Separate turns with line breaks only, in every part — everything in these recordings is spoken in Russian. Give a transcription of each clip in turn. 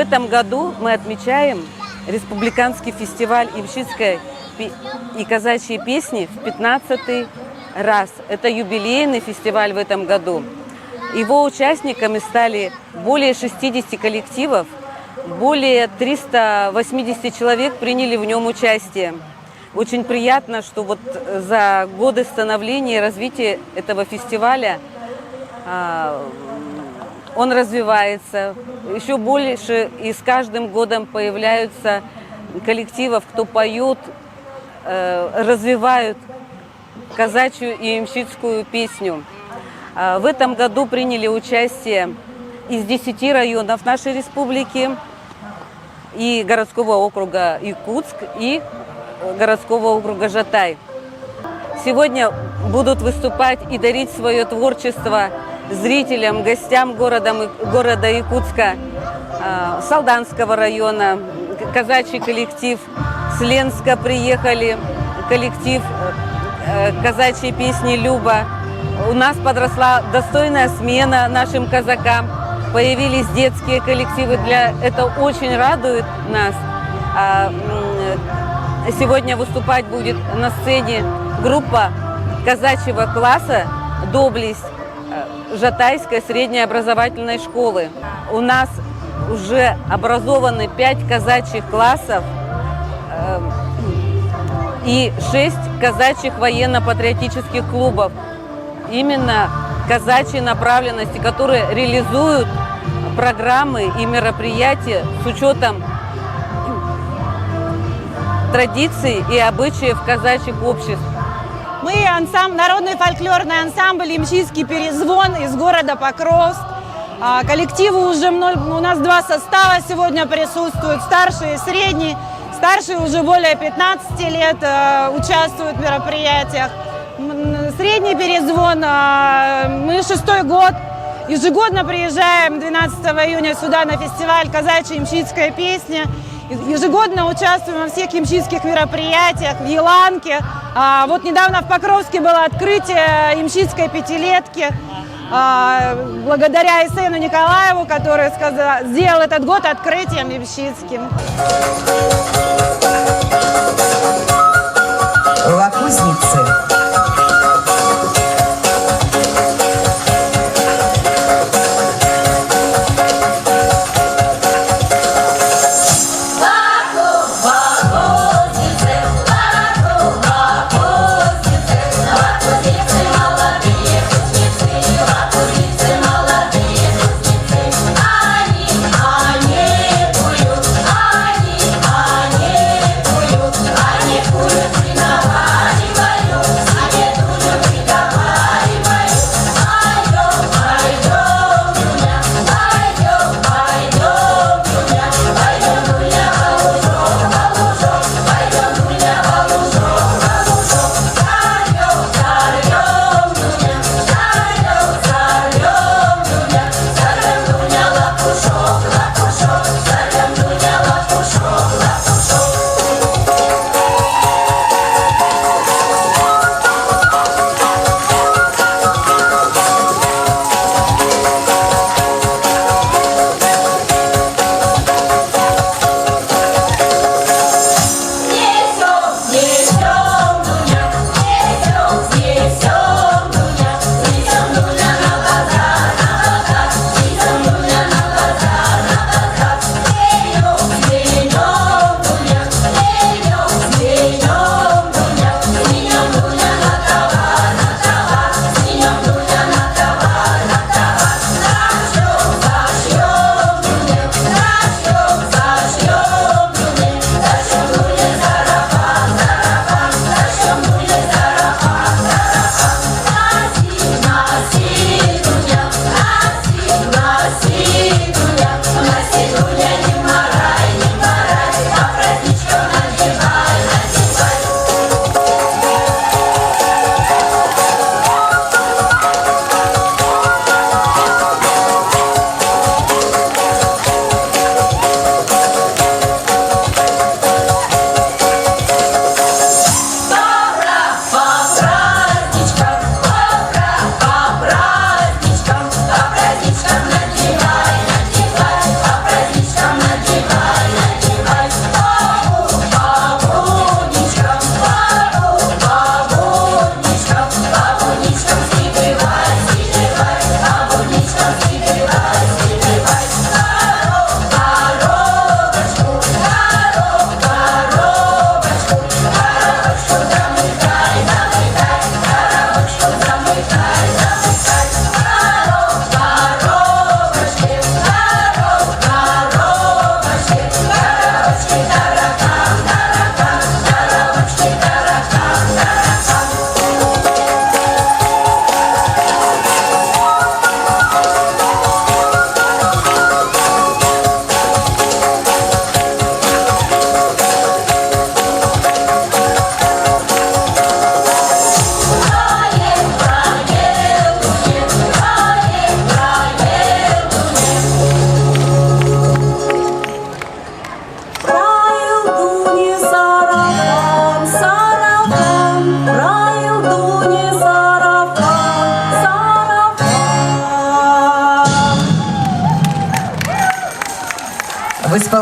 этом году мы отмечаем республиканский фестиваль ямщицкой и казачьей песни в 15-й раз. Это юбилейный фестиваль в этом году. Его участниками стали более 60 коллективов, более 380 человек приняли в нем участие. Очень приятно, что вот за годы становления и развития этого фестиваля он развивается. Еще больше, и с каждым годом появляются коллективов, кто поет, развивают казачью и ямщицкую песню. В этом году приняли участие из 10 районов нашей республики, и городского округа Якутск, и городского округа Жатай. Сегодня будут выступать и дарить свое творчество зрителям, гостям города Якутска, Салданского района, казачий коллектив, с Ленска приехали коллектив казачьей песни «Люба». У нас подросла достойная смена нашим казакам, появились детские коллективы, это очень радует нас. Сегодня выступать будет на сцене группа казачьего класса «Доблесть» Жатайской средней образовательной школы. У нас уже образованы 5 казачьих классов и 6 казачьих военно-патриотических клубов. Именно казачьи направленности, которые реализуют программы и мероприятия с учетом традиций и обычаев казачьих обществ.
Мы народный фольклорный ансамбль «Ямщицкий перезвон» из города Покровск. Коллективы уже у нас 2 состава сегодня присутствуют, старший и средний. Старшие уже более 15 лет участвуют в мероприятиях. Средний перезвон, мы 6-й год, ежегодно приезжаем 12 июня сюда на фестиваль «Казачья ямщицкая песня». Ежегодно участвуем во всех ямщицких мероприятиях, в Еланке. Вот недавно в Покровске было открытие ямщицкой пятилетки. Благодаря Исену Николаеву, который сделал этот год открытием ямщицким.
Лакузницы.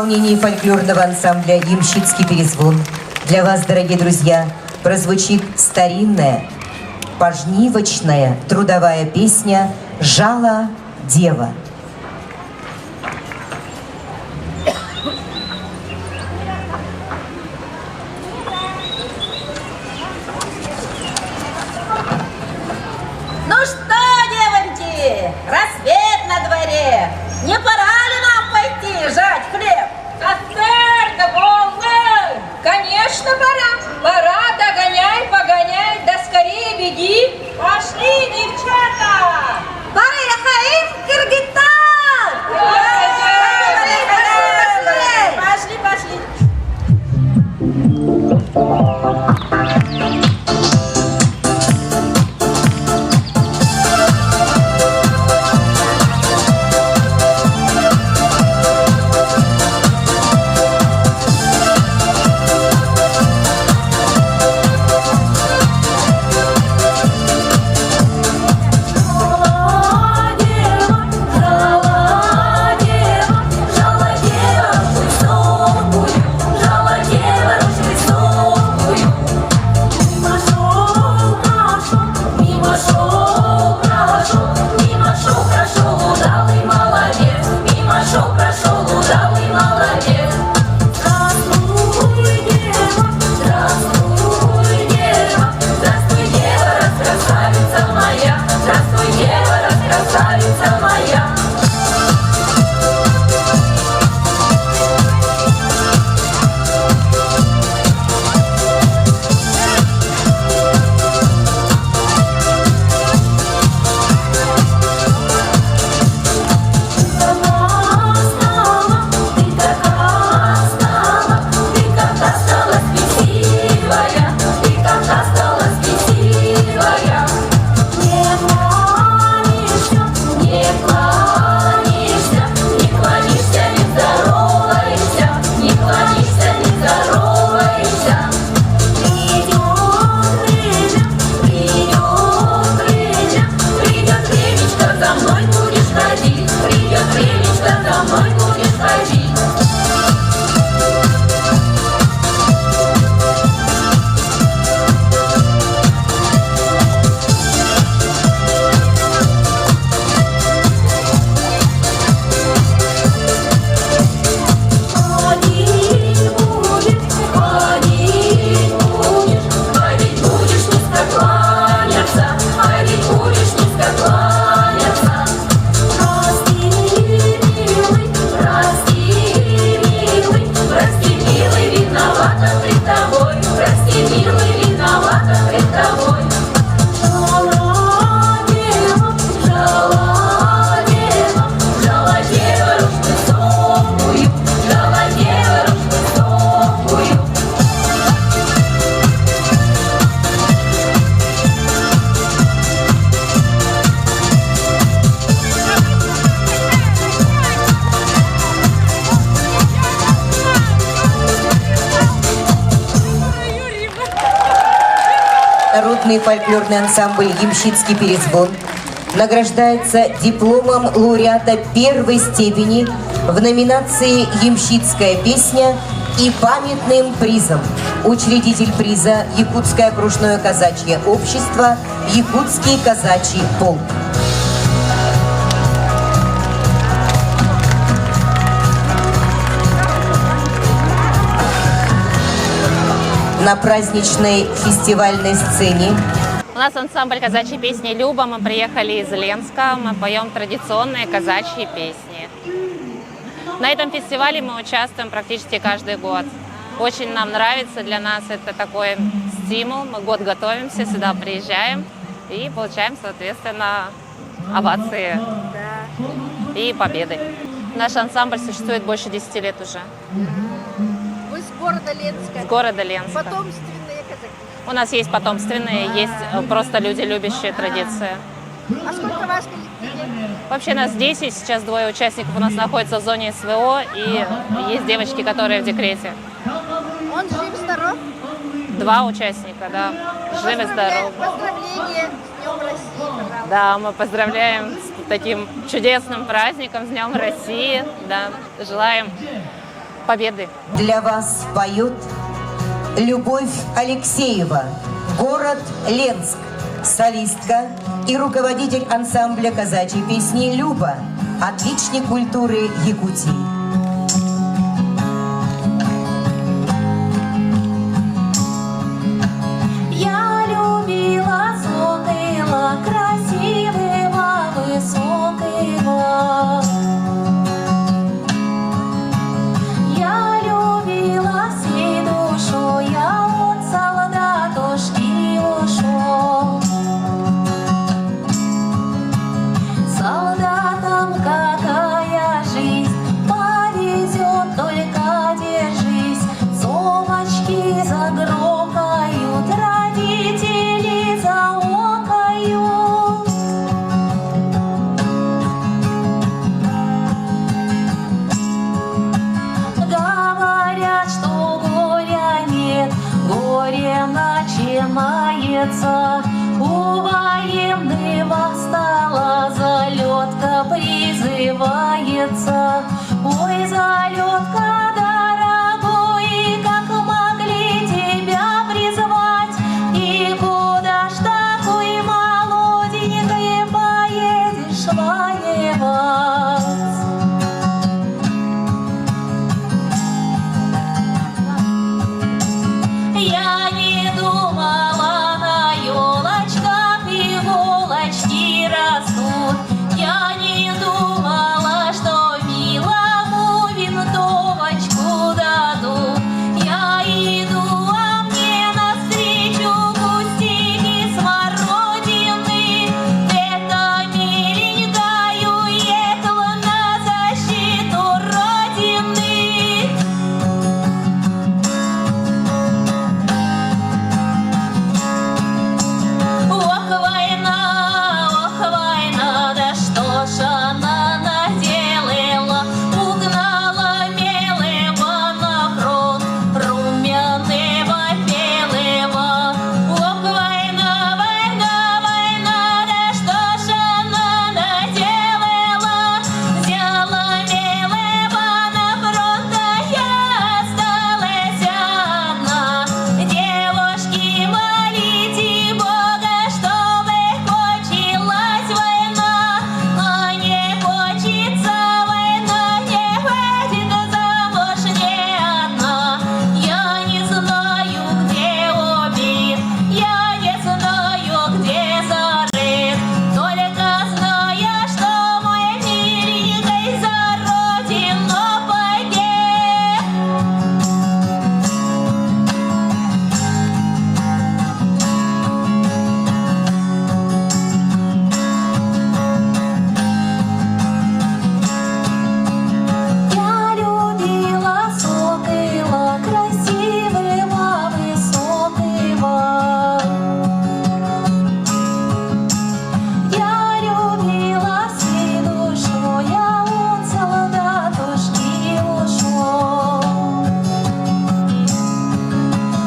исполнении фольклорного ансамбля «Ямщицкий перезвон» для вас, дорогие друзья, прозвучит старинная, пожнивочная трудовая песня «Жала дева».
Ну что, девоньки, рассвет на дворе. Не пора ли нам пойти жать хлеб?
Офицер, волны! Конечно, пора. Пора, догоняй, погоняй, да скорее беги. Пошли, девчата!
Поехали в Кыргызстан! Пошли, пошли.
Народный фольклорный ансамбль «Ямщицкий перезвон» награждается дипломом лауреата первой степени в номинации «Ямщицкая песня» и памятным призом. Учредитель приза – Якутское окружное казачье общество, Якутский казачий полк. На праздничной фестивальной сцене
У нас ансамбль казачьей песни «Люба». Мы приехали из Ленска. Мы поем традиционные казачьи песни. На этом фестивале мы участвуем практически каждый год. Очень нам нравится, для нас это такой стимул. Мы год готовимся, сюда приезжаем и получаем, соответственно, овации и победы. Наш ансамбль существует больше 10 лет уже.
Вы с города Ленска?
С города Ленска.
Потомственные казаки.
У нас есть потомственные, есть просто люди, любящие традиции.
А сколько вас в коллективе?
Вообще нас 10, сейчас 2 участников у нас находятся в зоне СВО, и есть девочки, которые в декрете.
Он жив-здоров?
2 участника, да, живы, здоровы.
Поздравления с Днем России, пожалуйста.
Да, мы поздравляем с таким чудесным праздником, с Днем России, да, желаем победы.
Для вас поет Любовь Алексеева, город Ленск, солистка и руководитель ансамбля казачьей песни «Люба», отличник культуры Якутии.
Я любила сокола красивого, высокого. Я любила всей душой, я от солдатушки ушел. Солдатам какая жизнь, повезет, только держись. Сумочки загрохают, родители заокают. Говорят, что горя нет, горе начинается. У военного стола залетка призывается. Ой, залетка, дорогой, как могли тебя призвать? И куда ж такой молоденькой поедешь воевать? Я не думала, на елочках иголочки растут. Я не думала, что милому винтовочку дадут. Я иду, а мне навстречу кустики смородины. Это миленькая уехала на защиту Родины. Ох, война, да что ж она наделала? Угнала милого на фронт, румяного белого. Ох, война, война, война, да что ж она наделала? Взяла милого на фронт, а я осталась одна. Девушки, молите Бога, чтобы кончилась война. А не кончится война, не выйдет замуж ни одна. Я не знаю, где убит, я не знаю, где зарыт. Только знаю, что мой миленький за родину погиб. Я любила сокола красивого, высокого. Я любила всей душой, я от солдатушки ушел.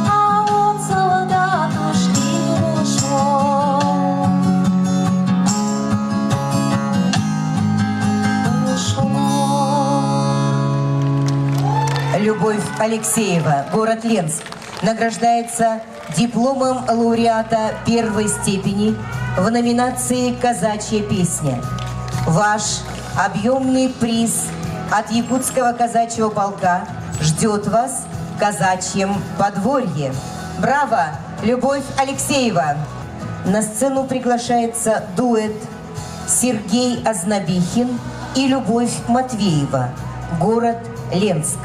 А от солдатушки ушел.
Любовь Алексеева, город Ленск, награждается дипломом лауреата первой степени в номинации «Казачья песня». Ваш объемный приз от Якутского казачьего полка ждет вас в казачьем подворье. Браво, Любовь Алексеева! На сцену приглашается дуэт Сергей Ознобихин и Любовь Матвеева, город Ленск.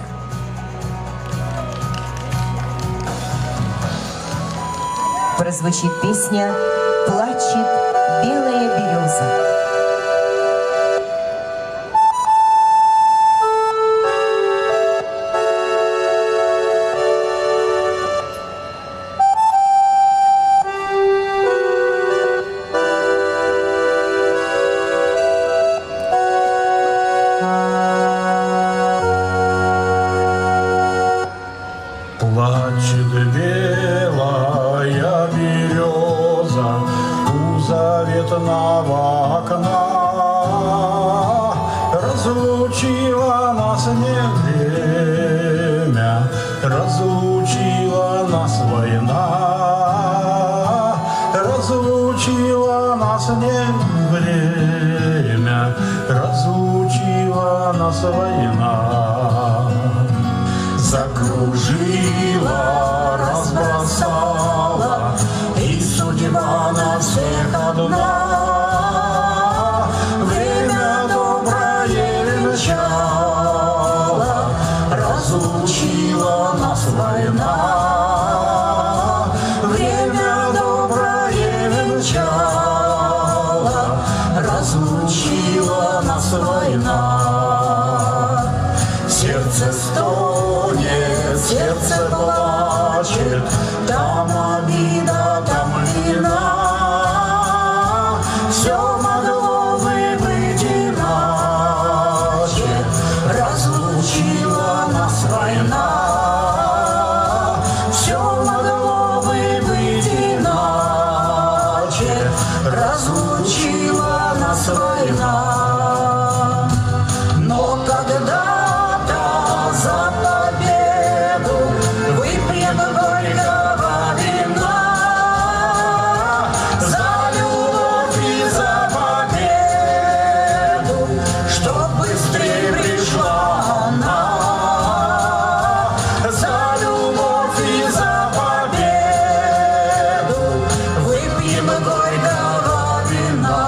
Прозвучит песня «Плачет белая береза».
Плачет белая береза у заветного окна, разлучила нас недели. разлучило нас не время, разлучила нас война. Закружила, разбросала, и судьба на всех одна. Время доброе венчало, разлучила нас война. Время доброе венчало, разлучила нас война. Сердце стонет, сердце плачет, там обида, там вина. Все могло бы быть иначе, разлучила нас война. Все могло бы быть иначе, разлучила нас война. Но когда-то за победу выпьем горького вина, за любовь и за победу, чтоб быстрее пришла она. За любовь и за победу выпьем горького вина.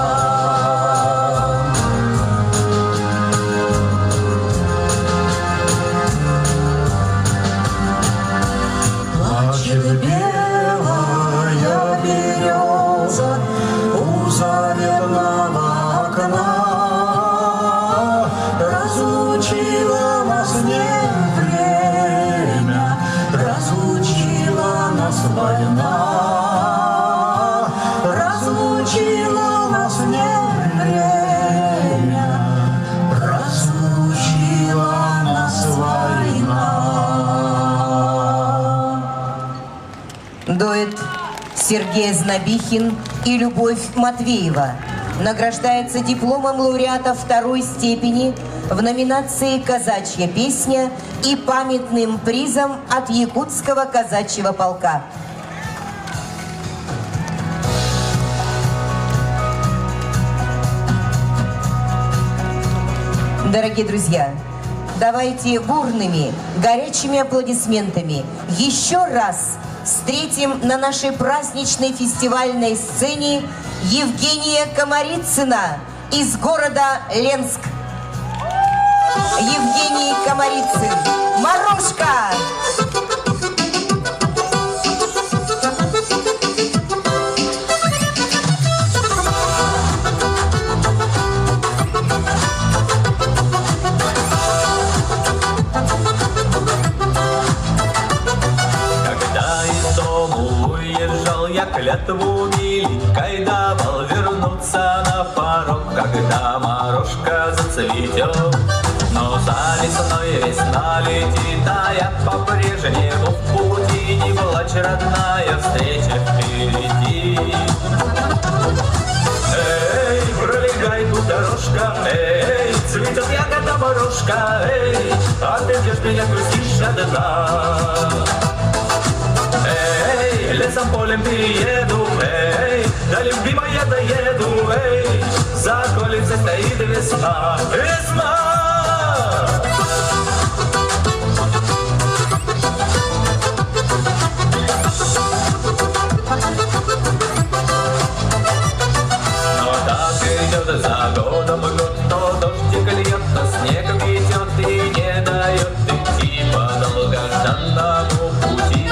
Плачет белая береза у заветного окна. Разлучила нас не время, разлучила нас война. Разлучила нас не время, разлучила нас война.
Дуэт Сергей Знобихин и Любовь Матвеева награждается дипломом лауреата второй степени в номинации «Казачья песня» и памятным призом от Якутского казачьего полка. Дорогие друзья, давайте бурными, горячими аплодисментами еще раз встретим на нашей праздничной фестивальной сцене Евгения Комарицына из города Ленск. Евгений Комарицын, Марушка!
Я клятву великой давал вернуться на порог, когда морожка зацветет. Но за весной весна летит, а я по-прежнему в пути. Не плачь, родная, встреча впереди. Эй, пролегай тут дорожка, эй, цветет ягода морожка, эй, а ты ждешь меня, грустишь одна. Эй, лесом, полем перееду, эй, до любимая доеду, эй, за околицей стоит весна, весна! Но так идет за годом год, то дождик льет, то снег метет и не дает идти по долгожданному пути.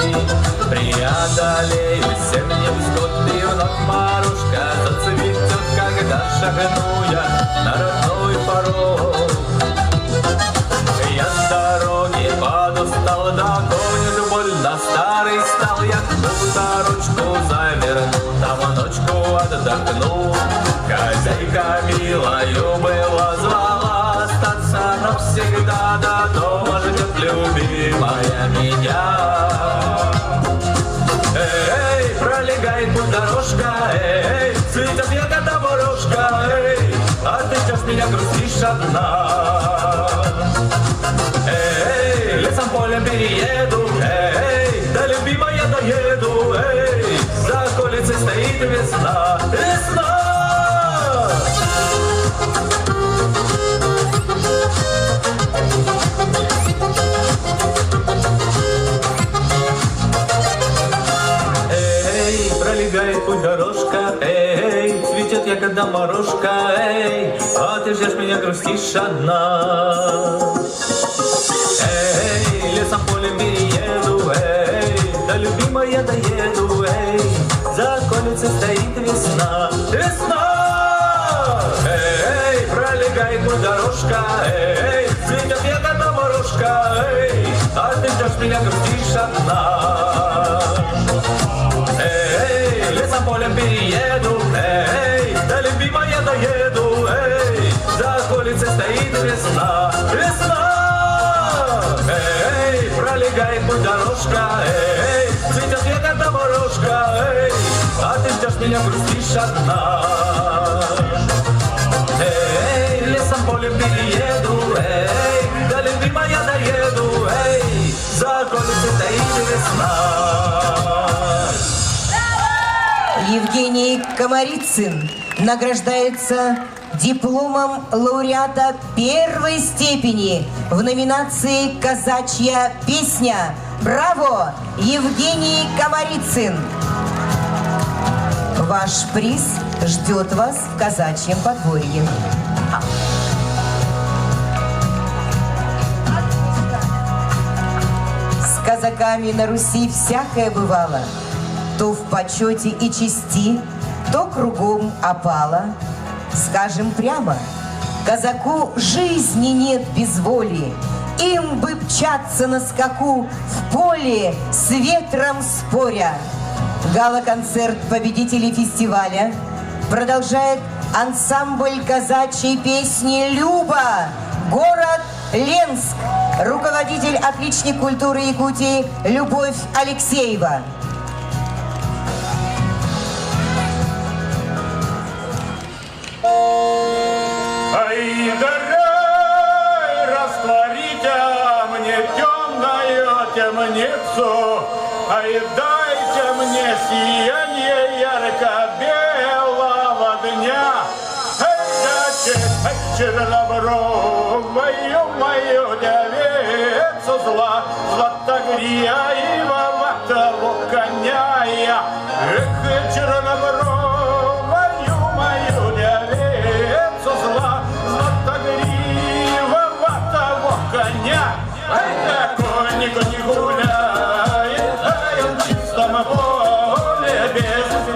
Преодолею 7 невзгод, и вновь морожка зацветет, когда шагну я на родной порог. Я с дороги подустал, догонит больно, старый стал. Я в сорочку заверну, там ночку отдохну. Хозяйка милою была, звала остаться навсегда. До дома ждет любимая меня. Эй, пролегай тут дорожка, эй, цветет ягода морожка, эй, а ты ждешь меня, грустишь одна. Эй, лесом, полем перееду, эй, до любимая доеду, эй, за околицей стоит весна. ягода морожка, эй, а ты ждешь меня, грустишь одна. Эй, лесом полем перееду, эй, да любимая доеду, эй, за околицей стоит весна, весна. Эй, пролегает мой дорожка, эй, цветет ягода морожка, эй, а ты ждешь меня, грустишь одна. Эй, лесом полем перееду, эй, да любимая доеду, эй, за околицей стоит весна, весна. Эй, пролегает мой дорожка, эй, цветет ягода морожка, эй, а ты ждешь меня, грустишь одна. Эй, лесом полем перееду, эй, да любимая доеду, эй, за околицей стоит весна.
Евгений Комарицын награждается дипломом лауреата первой степени в номинации «Казачья песня». Браво, Евгений Комарицын! Ваш приз ждет вас в казачьем подворье. С казаками на Руси всякое бывало. То в почете и чести, то кругом опала. Скажем прямо, казаку жизни нет без воли. Им бы мчаться на скаку в поле с ветром споря. Гала-концерт победителей фестиваля продолжает ансамбль казачьей песни «Люба», город Ленск, руководитель отличник культуры Якутии Любовь Алексеева.
Ай, дарай, растворите мне темную темницу, ай, дайте мне сияние ярко-белого дня. Ай, чернобровую мою девицу зла, златогривого того коня я. Эх, чернобровую мою девицу зла, златогривого того коня. Ай, такой никто не гуляет, ай, он в чистом поле,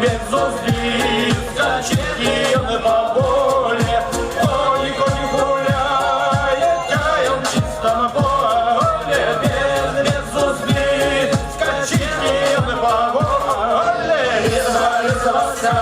без узды, скачет и он по воле. Ой, никто не гуляет, ай, он в чистом поле, без узды, скачет и он по воле. Леса,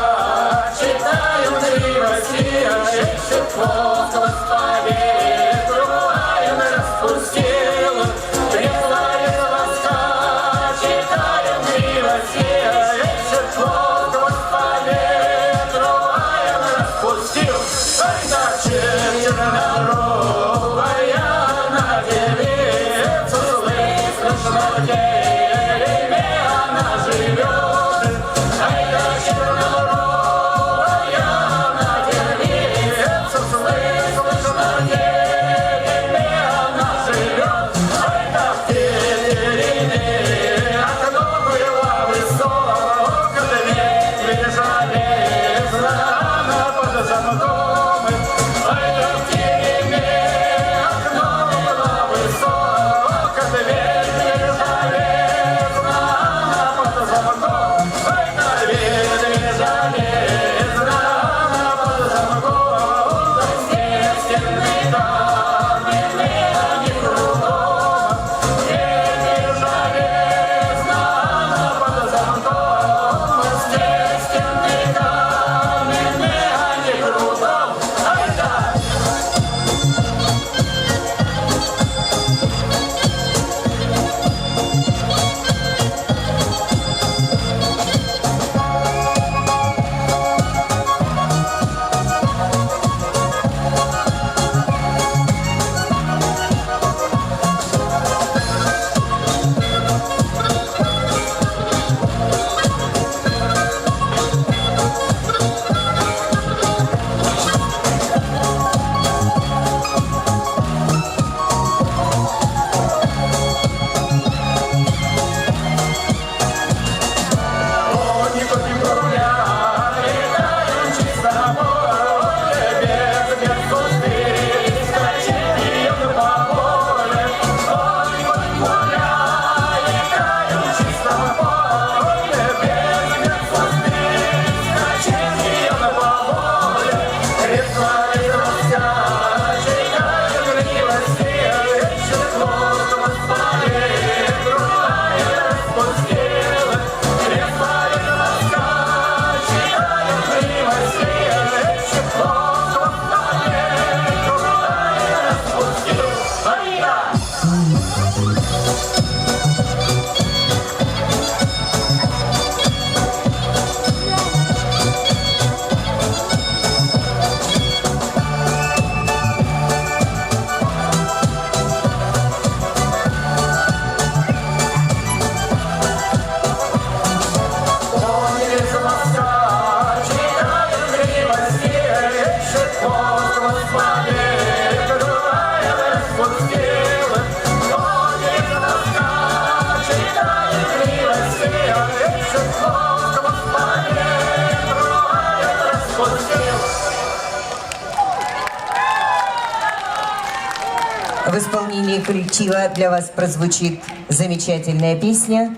В исполнении коллектива для вас прозвучит замечательная песня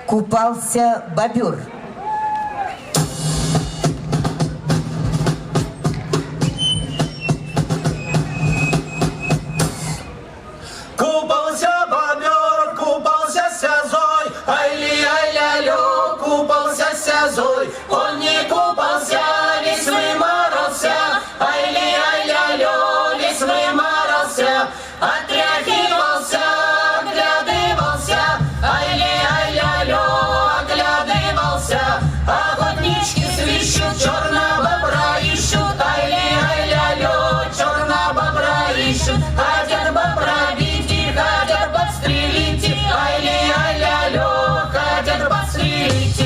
«Купался бобер».
Купался бобер, купался сязой, ай-ли-ай-ля-лё, купался сязой. Он не купался, весь выморался, ай-ли-ай-ля-лё, весь выморался. Отряхивался, оглядывался, ай-ли-ай-ля-лё, оглядывался. Охотнички свищут, черного бобра ищут, ай-ли-ай-ля-лё, черного бобра ищут. Хотят бобра бить и хотят подстрелить, ай-ли-ай-ля-лё, хотят подстрелить.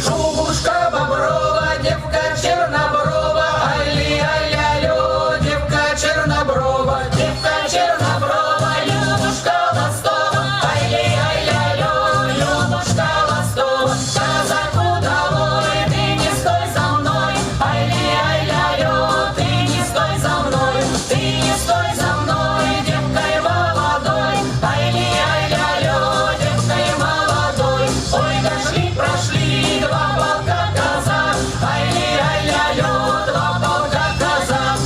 Шубушка боброва, девка черноброва, ай-ли-ай-ля-лё, девка черноброва, девка черноброва, Любушка Ластова, ай-ли-ай-ля-лё, Любушка Ластова. Казаку долой, ты не стой за мной, ай-ли-ай-ля-лё, ты не стой за мной, ты не стой за мной, девкой молодой, ай-ли-ай-ля-лё, девкой молодой. Ой, дошли, прошли два полка казак, ай-ли-ай-ля-лё, два полка казак.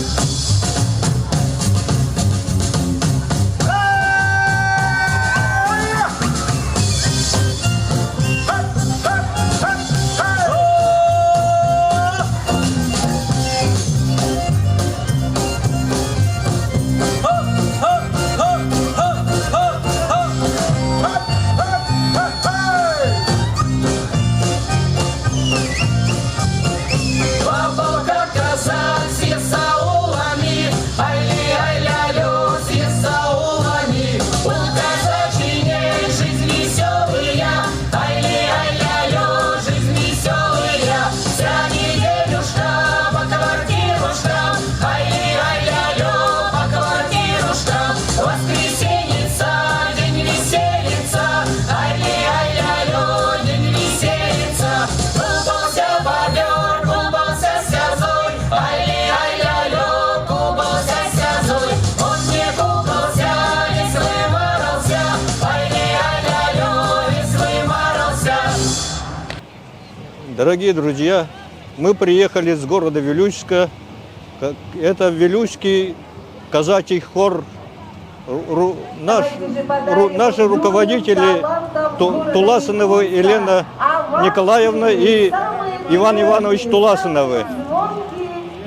Два полка казак с есаулами, ай-ли-ай-ля-лё, с есаулами. У казачьей жизнь веселая, ай-ли-ай-ля-лё, жизнь веселая. Вся неделюшка по квартирушкам, ай-ли-ай-ля-лё, по квартирушкам. Воскресенница, день веселится, ай-ли-ай-ля-лё, день веселится. Купался бобер, купался сязой, ай-ли-ай-ля-лё, купался сязой. Он не купался, весь выморался, ай-ли-ай-ля-лё, весь выморался.
Дорогие друзья, мы приехали с города Вилючска. Это Вилючский казачий хор. Наши руководители Туласынова Елена Николаевна и Иван Иванович Туласыновы.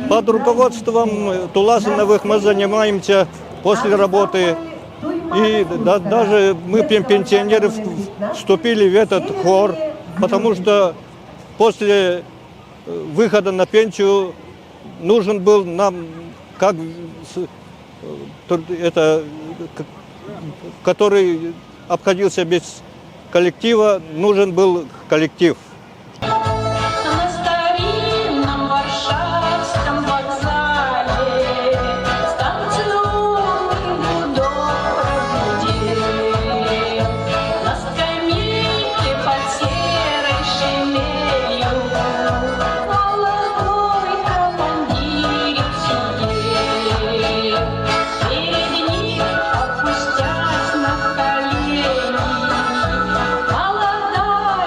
Под руководством Туласыновых мы занимаемся после работы. И даже мы, пенсионеры, вступили в этот хор, потому что после выхода на пенсию нужен был нам, как это, который обходился без коллектива, нужен был коллектив.
На старинном Варшавском вокзале станционный гудок пробудил. На скамейке под серой шинелью молодой командирик сидел. Перед ним, опустясь на колени, молодая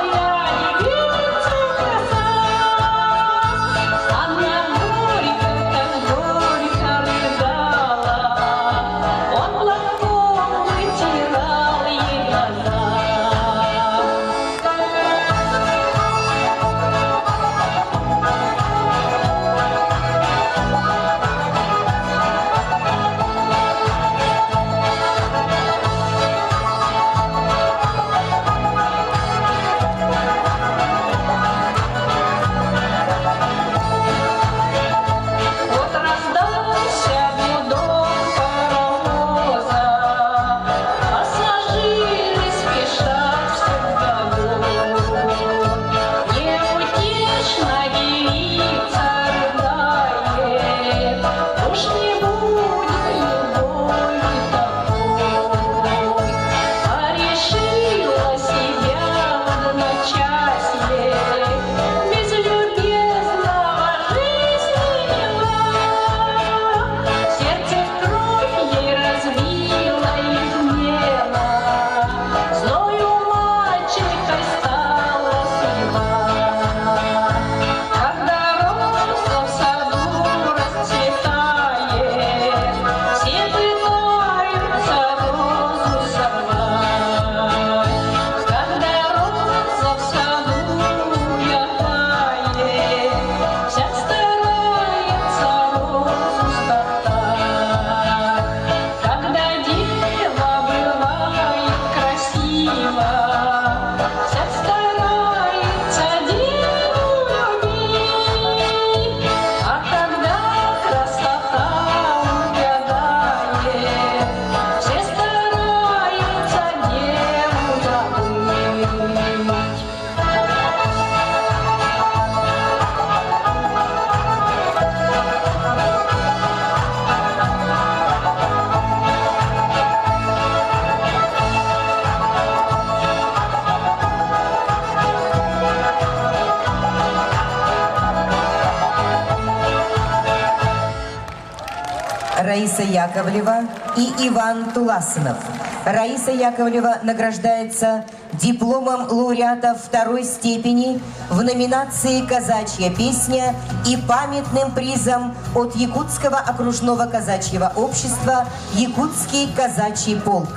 Раиса Яковлева и Иван Туласынов. Раиса Яковлева награждается дипломом лауреата второй степени в номинации «Казачья песня» и памятным призом от Якутского окружного казачьего общества «Якутский казачий полк».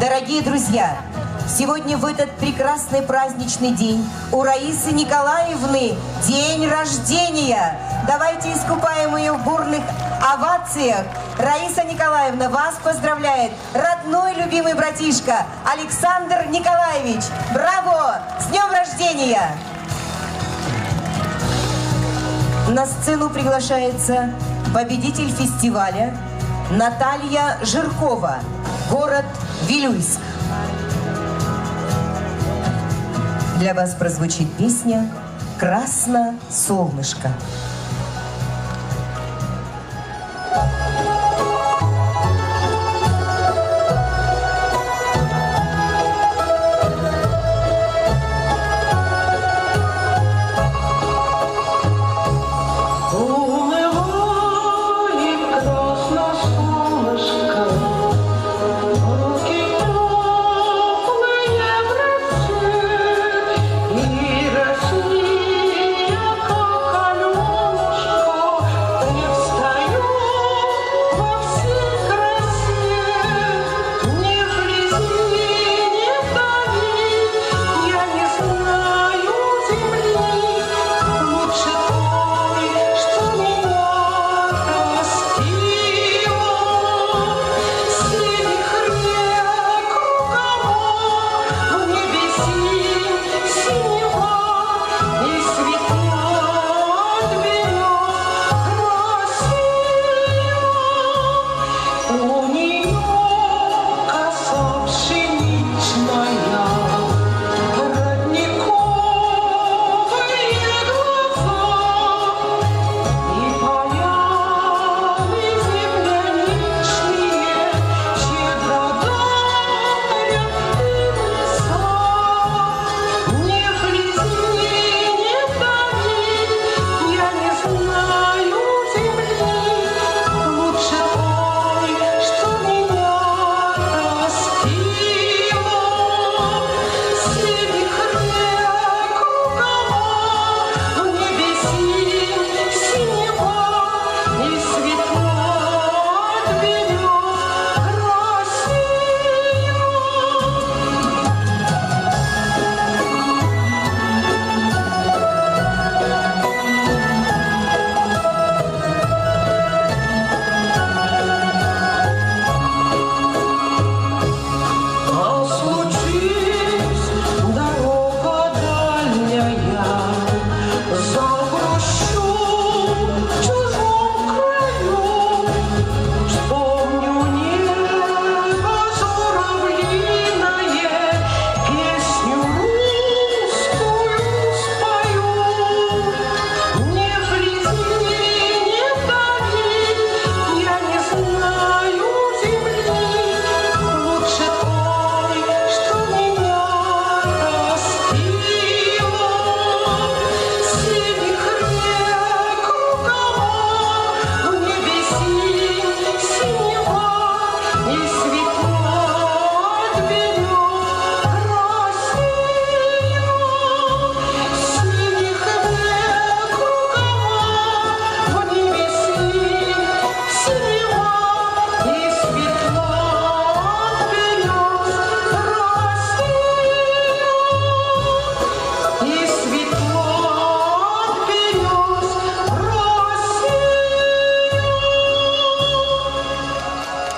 Дорогие друзья, сегодня в этот прекрасный праздничный день у Раисы Николаевны день рождения. Давайте искупаем ее в бурных овациях. Раиса Николаевна, вас поздравляет родной любимый братишка Александр Николаевич. Браво! С днем рождения! На сцену приглашается победитель фестиваля Наталья Жиркова, город Вилюйск. Для вас прозвучит песня «Красно солнышко».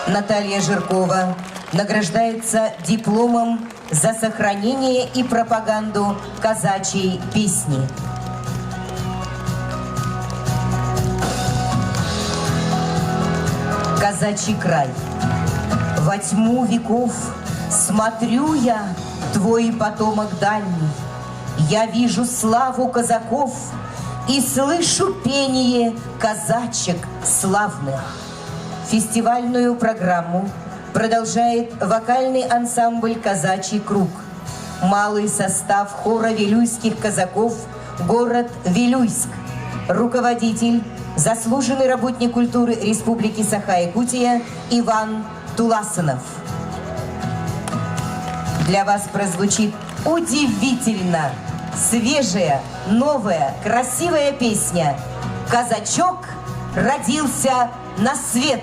Наталья Жиркова награждается дипломом за сохранение и пропаганду казачьей песни. Казачий край. Во тьму веков смотрю я, твой потомок дальний. Я вижу славу казаков и слышу пение казачек славных. Фестивальную программу продолжает вокальный ансамбль «Казачий круг». Малый состав хора вилюйских казаков, город Вилюйск. Руководитель заслуженный работник культуры Республики Саха-Якутия Иван Туласынов. Для вас прозвучит удивительно свежая, новая, красивая песня «Казачок родился на свет».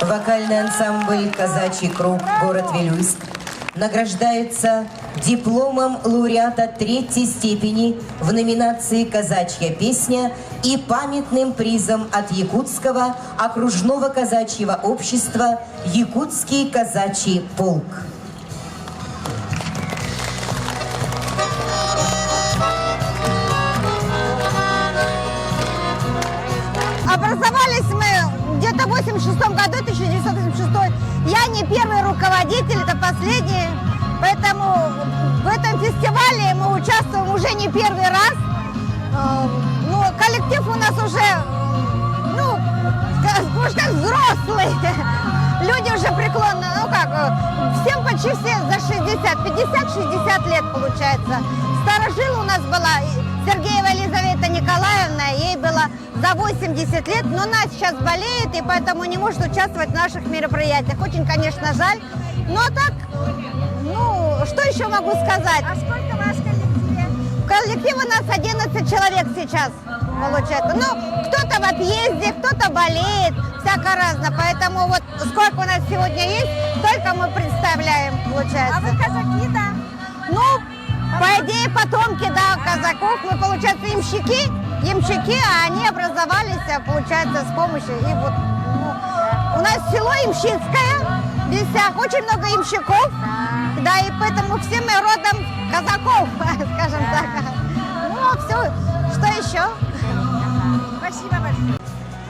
Вокальный ансамбль «Казачий круг», город Вилюйск, награждается дипломом лауреата 3-й степени в номинации «Казачья песня» и памятным призом от Якутского окружного казачьего общества «Якутский казачий полк».
Образовались мы где-то в 86 году, 1986. Я не первый руководитель, это последний. Поэтому в этом фестивале мы участвуем уже не первый раз. Ну, коллектив у нас уже, ну, можно сказать, взрослый. Люди уже преклонны, ну как, всем почти все за 60, 50-60 лет получается. Старожил у нас была Сергеева Елизавета Николаевна, ей было за 80 лет, но она сейчас болеет и поэтому не может участвовать в наших мероприятиях. Очень, конечно, жаль, но так, ну, что еще могу сказать? А сколько ваш коллектив? Коллектив у нас 11 человек сейчас получается. Ну, кто-то в отъезде, кто-то болеет, всяко разно, поэтому вот сколько у нас сегодня есть, столько мы представляем, получается. А вы казаки, да? Ну, по идее, потомки, да, казаков. Мы, получается, ямщики, а они образовались, получается, с помощью. И вот, у нас село Ямщицкое, здесь очень много ямщиков, да, и поэтому все мы родом казаков, скажем так. Ну, все, что еще? Спасибо большое.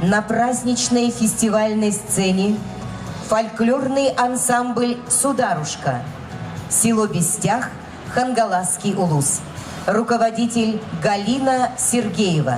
На праздничной фестивальной сцене фольклорный ансамбль «Сударушка», село Бестях, Хангаласский улус. Руководитель Галина Сергеева.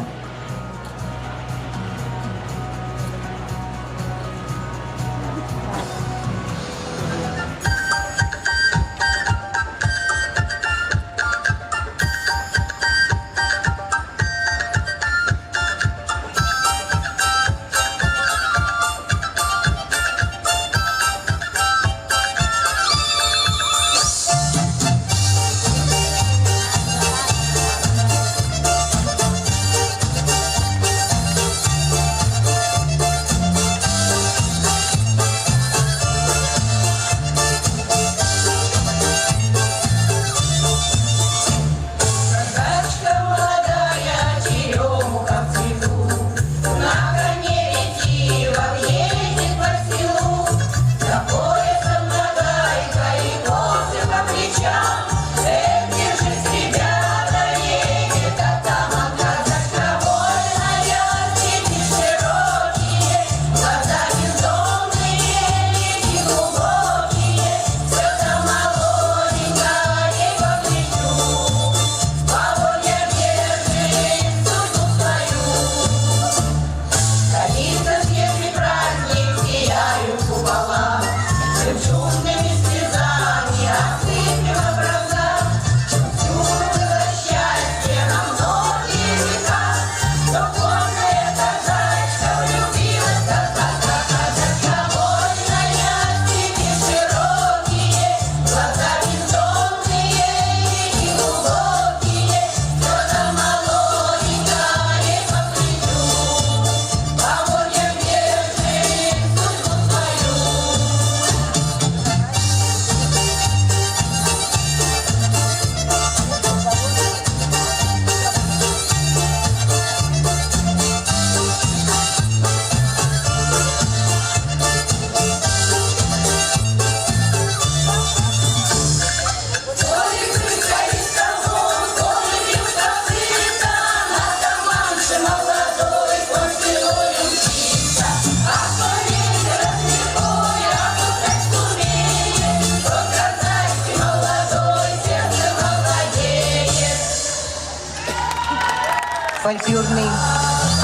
Фольклорный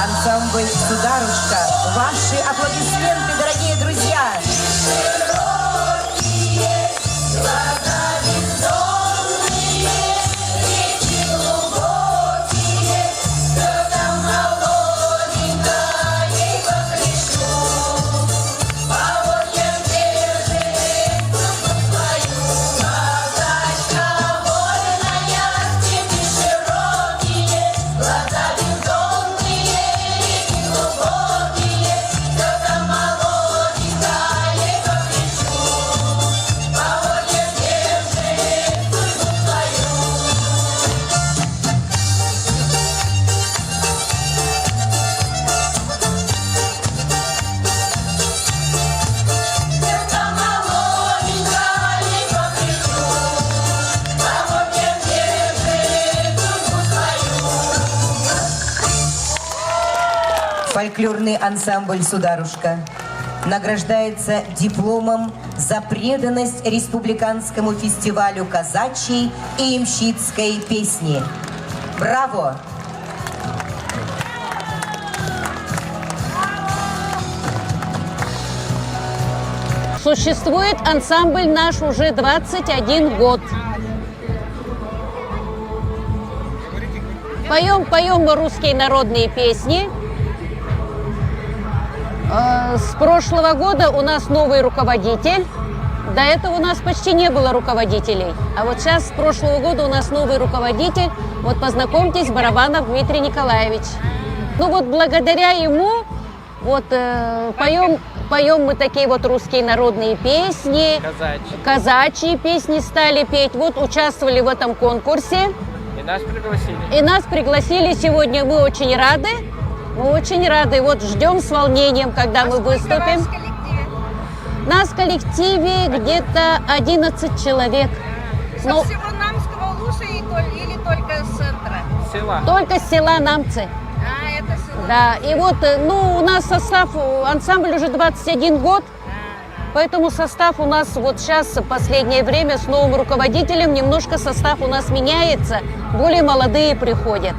ансамбль «Сударушка». Ваши аплодисменты, дорогие друзья! Фольклорный ансамбль «Сударушка» награждается дипломом за преданность республиканскому фестивалю казачьей и ямщицкой песни. Браво!
Существует ансамбль наш уже 21 год. Поем русские народные песни. С прошлого года у нас новый руководитель. До этого у нас почти не было руководителей. А вот сейчас, с прошлого года, у нас новый руководитель. Вот познакомьтесь, Барабанов Дмитрий Николаевич. Ну вот благодаря ему вот поем поем мы такие вот русские народные песни. Казачьи песни стали петь. Вот участвовали в этом конкурсе.
И нас пригласили.
И нас пригласили сегодня. Мы очень рады. Мы очень рады. Вот ждем с волнением, когда мы выступим. Нас в коллективе где-то 11 человек.
Со всего Намского Луша или только с центра?
Села.
Только с села Намцы.
Это село.
Да, и вот, ну, у нас состав, ансамбль уже 21 год, поэтому состав у нас вот сейчас, в последнее время, с новым руководителем, немножко состав у нас меняется, более молодые приходят.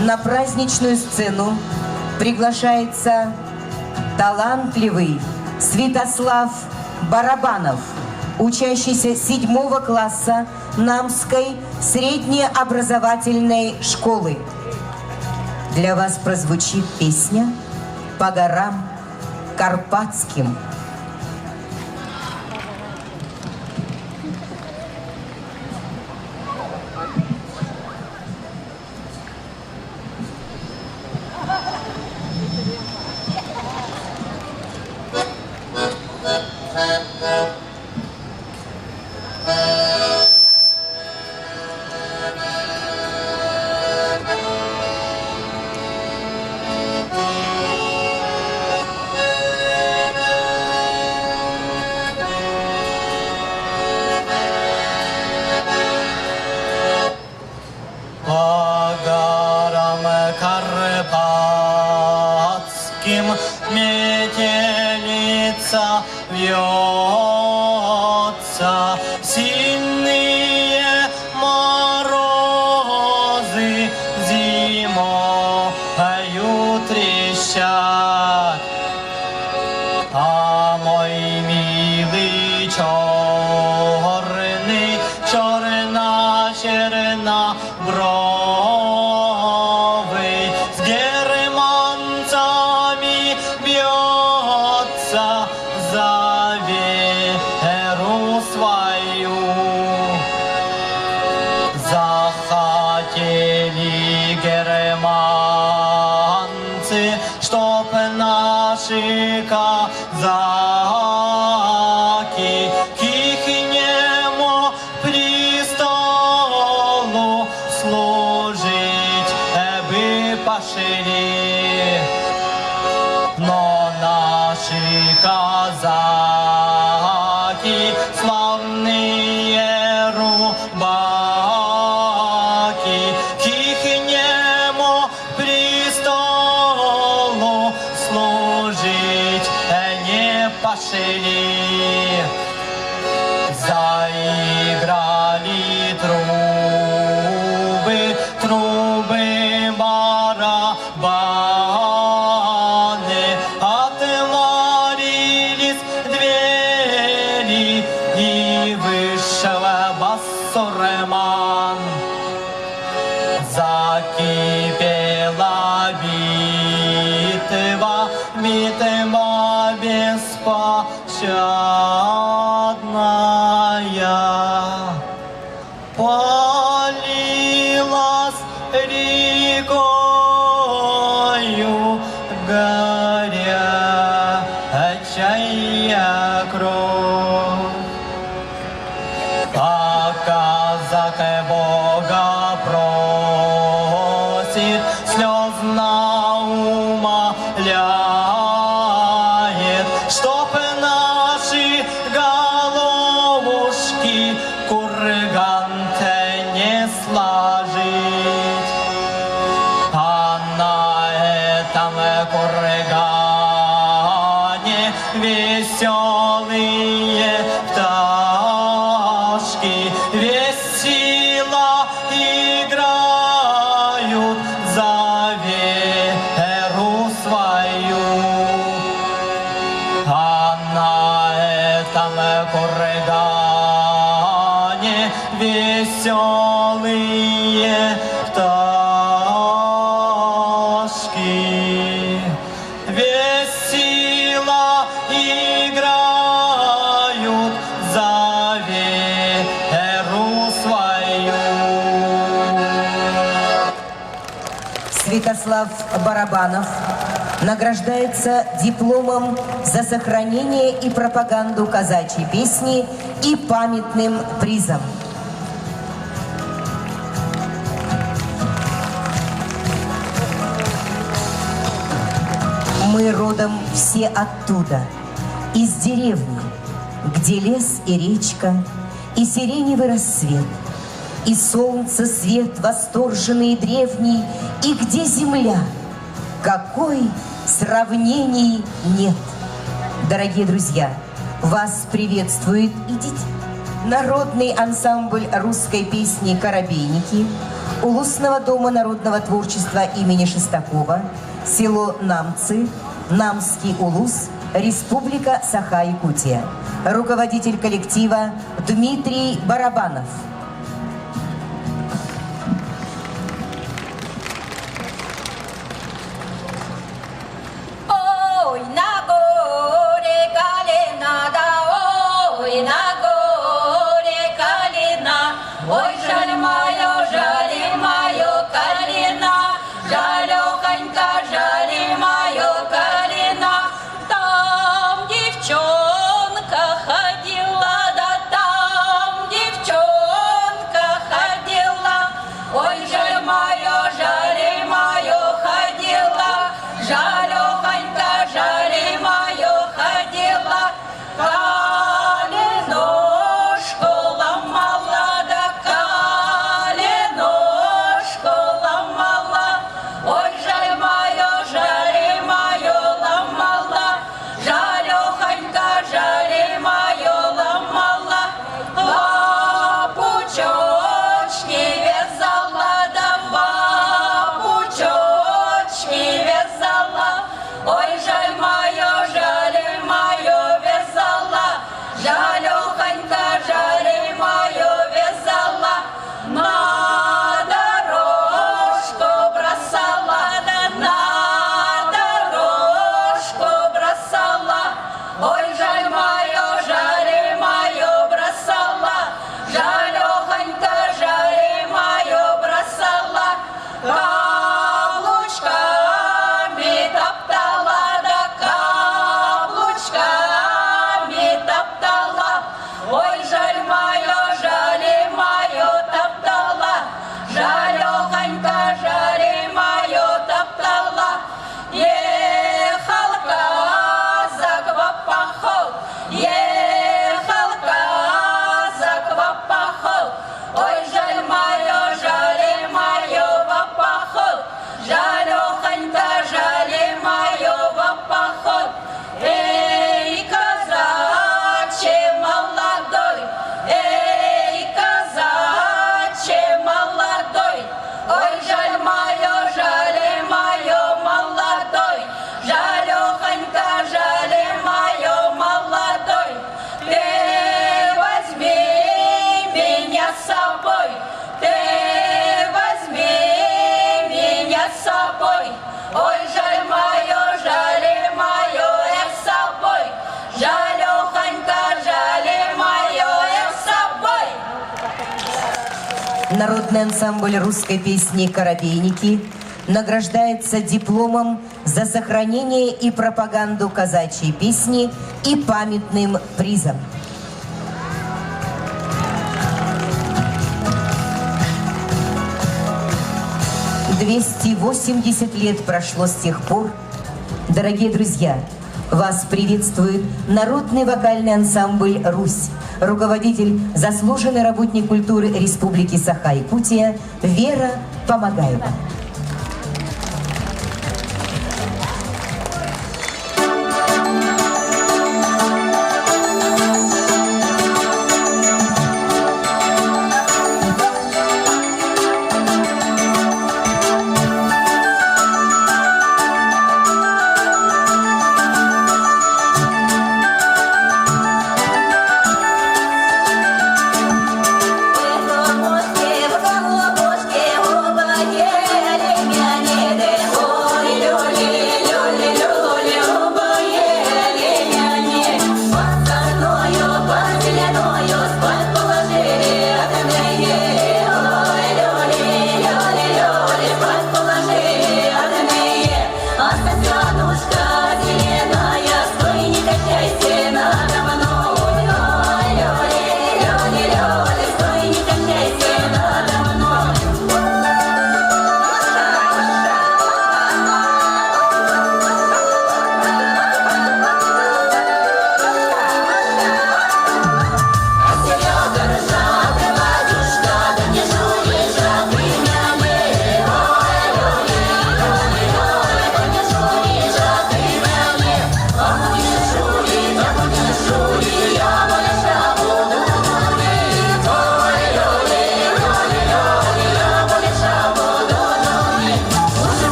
На праздничную сцену приглашается талантливый Святослав Барабанов, учащийся 7 класса Намской среднеобразовательной школы. Для вас прозвучит песня «По горам Карпатским».
По горам Карпатским метелица вьется, сильные морозы зимою трещат. А мой милый черный, черна бровы, с германцами бьется за веру свою. Захотели германцы, чтоб наши казаки к ихнему престолу служить бы пошли. Но наши казаки, славные рубаки, к ихнему престолу служить не пошли. Заиграли трубы барабаны, отворились двери, и вышел басурман. Закипела битва беспощадная, полилась рекою горячая кровь. А казак Бога просит, слезно умоляет, чтоб наши головушки курганте не сложить. А на этом кургане веселые пташки весело играют за веру свою. А на этом кургане веселые пташки весело играют за веру свою.
Святослав Барабанов Награждается дипломом за сохранение и пропаганду казачьей песни и памятным призом. Мы родом все оттуда, из деревни, где лес и речка, и сиреневый рассвет, и солнце свет восторженный и древний, и где земля, какой сравнений нет. Дорогие друзья, вас приветствует народный ансамбль русской песни «Коробейники» Улусного дома народного творчества имени Шестакова, село Намцы, Намский Улус, Республика Саха-Якутия. Руководитель коллектива Дмитрий Барабанов.
Ой, на горе калина, да, ой, на горе калина, ой, жаль мое калина, жалехонька, жаль мое калина. Там девчонка ходила, да там девчонка ходила, ой, жаль мое ходила, жалехонька, жаль мое ходила, коленошку ломала, да коленошку ломала, ой, жаль мое ломала, жалехонька, жаль мое ломала, лапучочки вязала, да лапучочки вязала, ой, жаль мое вязала, жалехонька, жаль мое вязала, на дорожку бросала, да на дорожку бросала, ой, жаль мое бросала, жалехонька, жаль мое бросала, каблучками топтала, да каблучками топтала, ой, жаль мое топтала, жалехонька, жаль мое топтала. Ехал казак в поход, ехал казак в поход, ой, жаль мое в поход, жалехонька, жаль мое в поход. Эй, казаче молодой, эй, казаче молодой, ой, жаль мое молодой, жалехонька, жаль мое молодой. Ты возьми меня с собой, ты возьми меня с собой, ой, жаль мое с собой, жалехонька, жаль мое с собой.
Народный ансамбль русской песни «Коробейники» награждается дипломом за сохранение и пропаганду казачьей песни и памятным призом. «280 лет прошло с тех пор». Дорогие друзья, вас приветствует народный вокальный ансамбль «Русь», руководитель, заслуженный работник культуры Республики Саха-Якутия Вера Помогаева.
В Колобошке, оба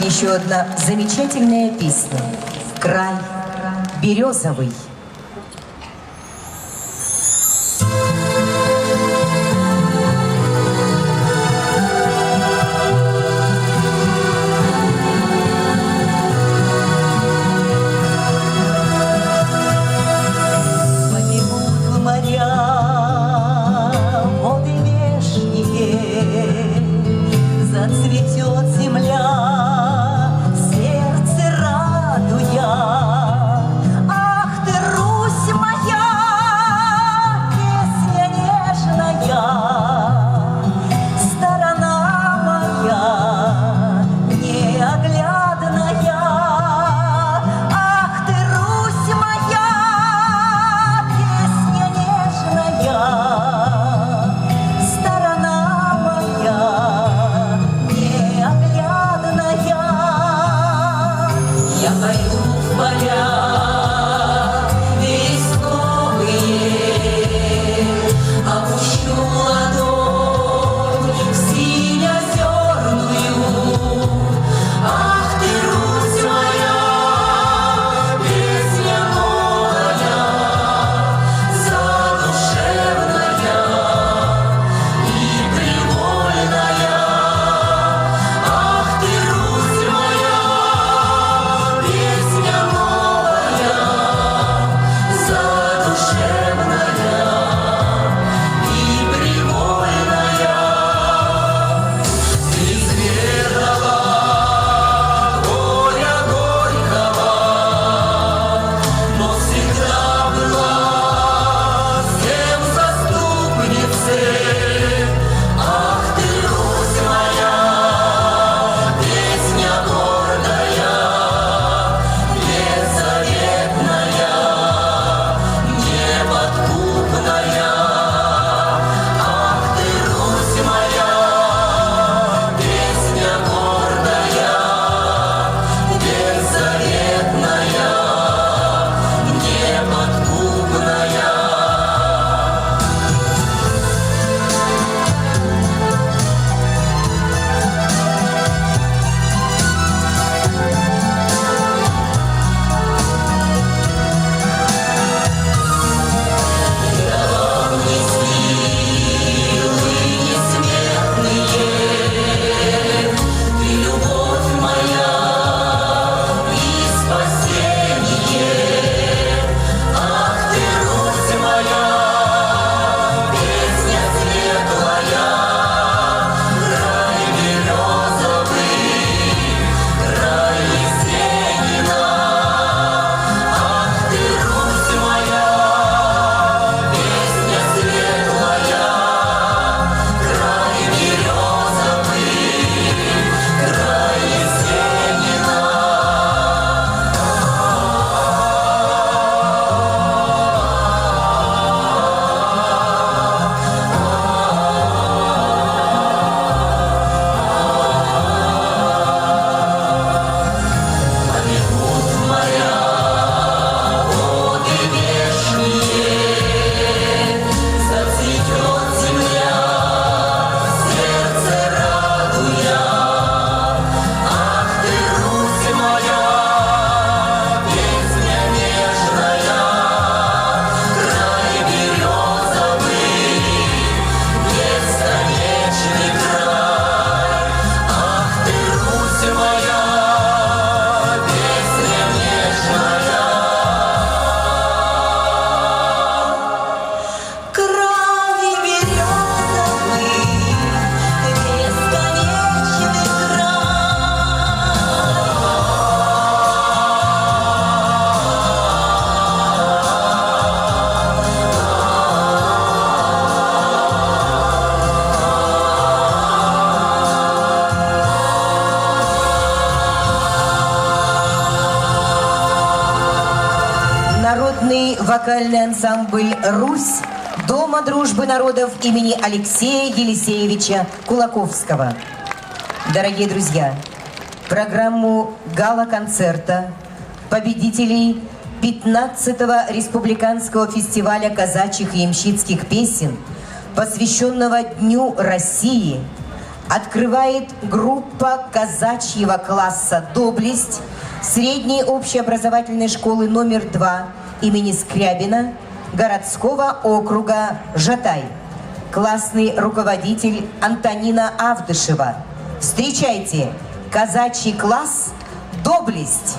Еще одна замечательная песня. Край березовый.
Зацветет земля, сердце радуя. Ах ты, Русь моя, песня нежная, сторона моя неоглядная. Ах ты, Русь моя, песня нежная, сторона моя неоглядная. Я пойду в поля весновые, опущу ладонь в синь озерную. Ах ты, Русь моя, песня новая, задушевная и привольная. Ах ты, Русь моя, песня новая, задушевная и привольная. Безведного горя горького, но всегда была всем заступницей. Ах ты, Русь моя, песня гордая, беззаветная, неподкупная. Ах ты, Русь моя, песня гордая, беззаветная, неподкупная. Ты любовь моя и спасение. Ах ты, Русь моя, песня светлая, край березовый, край Есенина. Ах ты, Русь моя, песня светлая, край березовый, край Есенина. Побегут моря, воды вешние, зацветет земля, сердце радуя. Ах ты, Русь моя, песня нежная, край березовый, бесконечный край. Ах ты, Русь моя, песня нежная, край березовый, бесконечный
Народный вокальный ансамбль «Русь» Дома дружбы народов имени Алексея Елисеевича Кулаковского. Дорогие друзья, программу гала-концерта победителей 15-го республиканского фестиваля казачьих и ямщицких песен, посвященного Дню России, открывает группа казачьего класса «Доблесть» средней общеобразовательной школы номер 2 имени Скрябина городского округа Жатай. Классный руководитель Антонина Авдышева. Встречайте, казачий класс «Доблесть».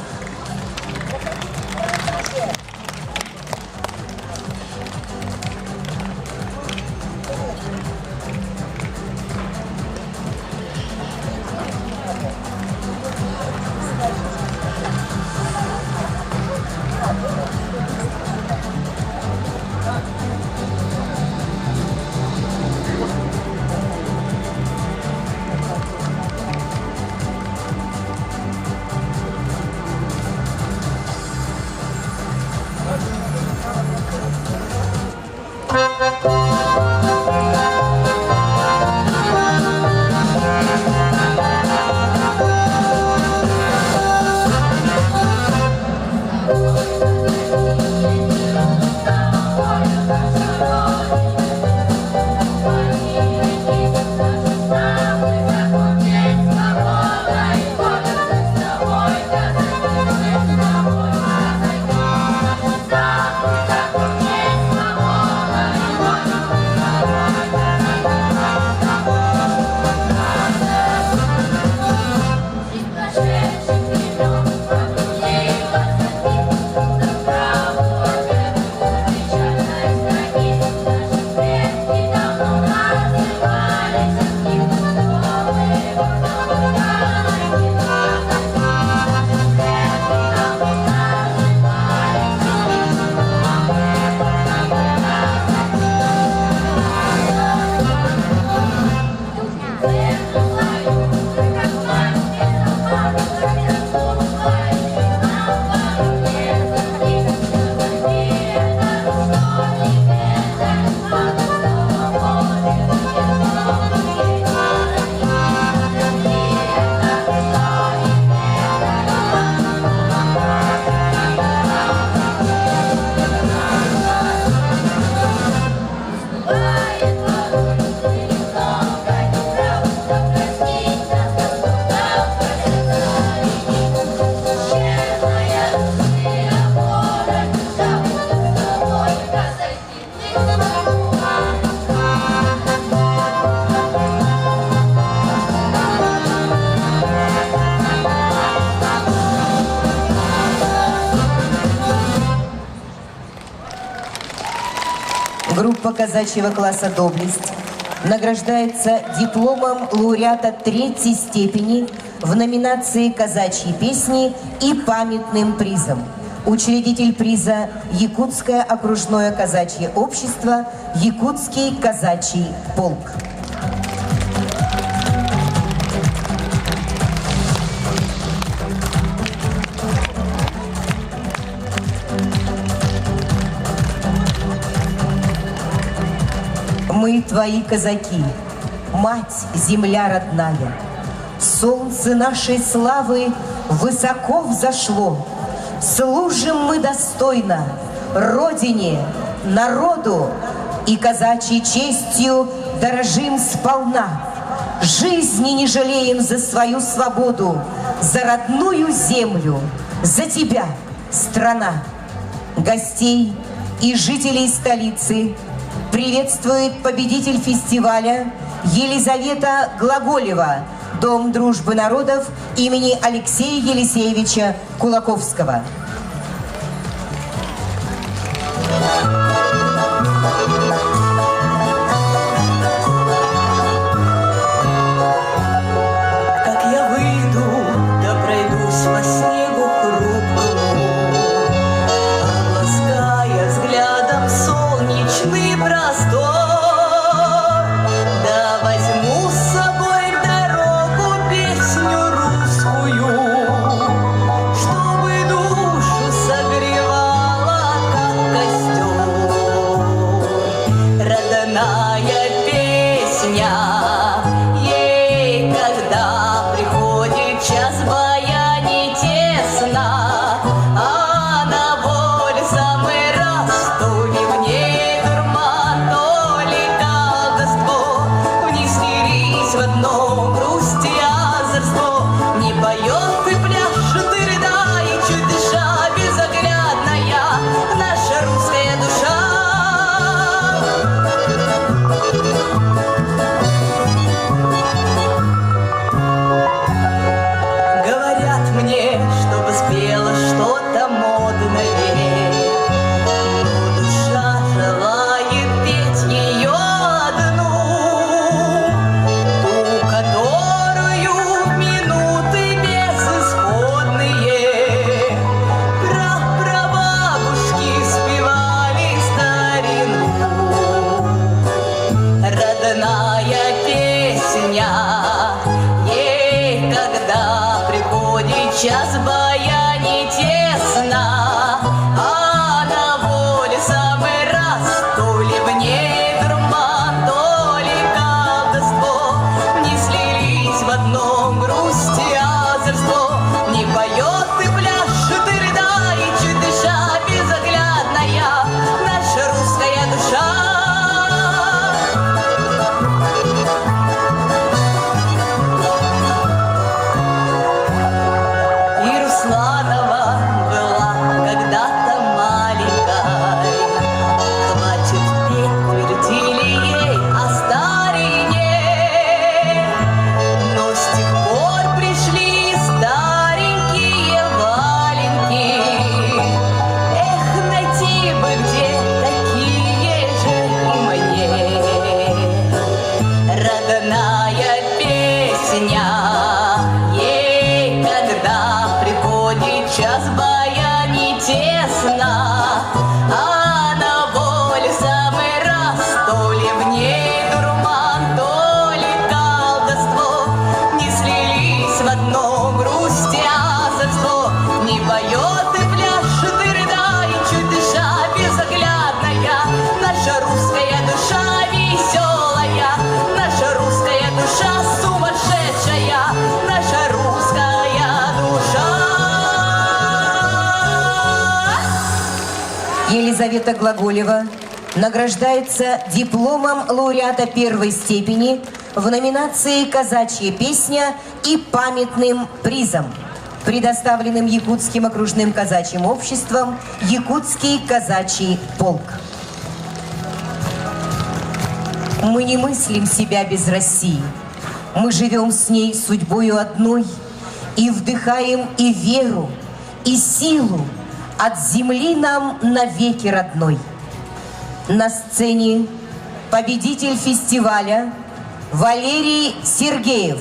Группа казачьего класса «Доблесть» награждается дипломом лауреата 3-й степени в номинации «Казачьи песни» и памятным призом. Учредитель приза – Якутское окружное казачье общество, Якутский казачий полк. Мы твои казаки, мать земля родная, солнце нашей славы высоко взошло. Служим мы достойно Родине, народу и казачьей честью дорожим сполна. Жизни не жалеем за свою свободу, за родную землю, за тебя, страна. Гостей и жителей столицы приветствует победитель фестиваля Елизавета Глаголева, Дом дружбы народов имени Алексея Елисеевича Кулаковского.
Как я выйду, да пройдусь по снегу хрупкому, облаская взглядом солнечный простор, да возьму с собой в дорогу песню русскую, чтобы душу согревала, как костер.
Елизавета Глаголева награждается дипломом лауреата первой степени в номинации «Казачья песня» и памятным призом, предоставленным Якутским окружным казачьим обществом «Якутский казачий полк». Мы не мыслим себя без России. Мы живем с ней судьбою одной и вдыхаем и веру, и силу от земли нам навеки родной. На сцене победитель фестиваля Валерий Сергеев,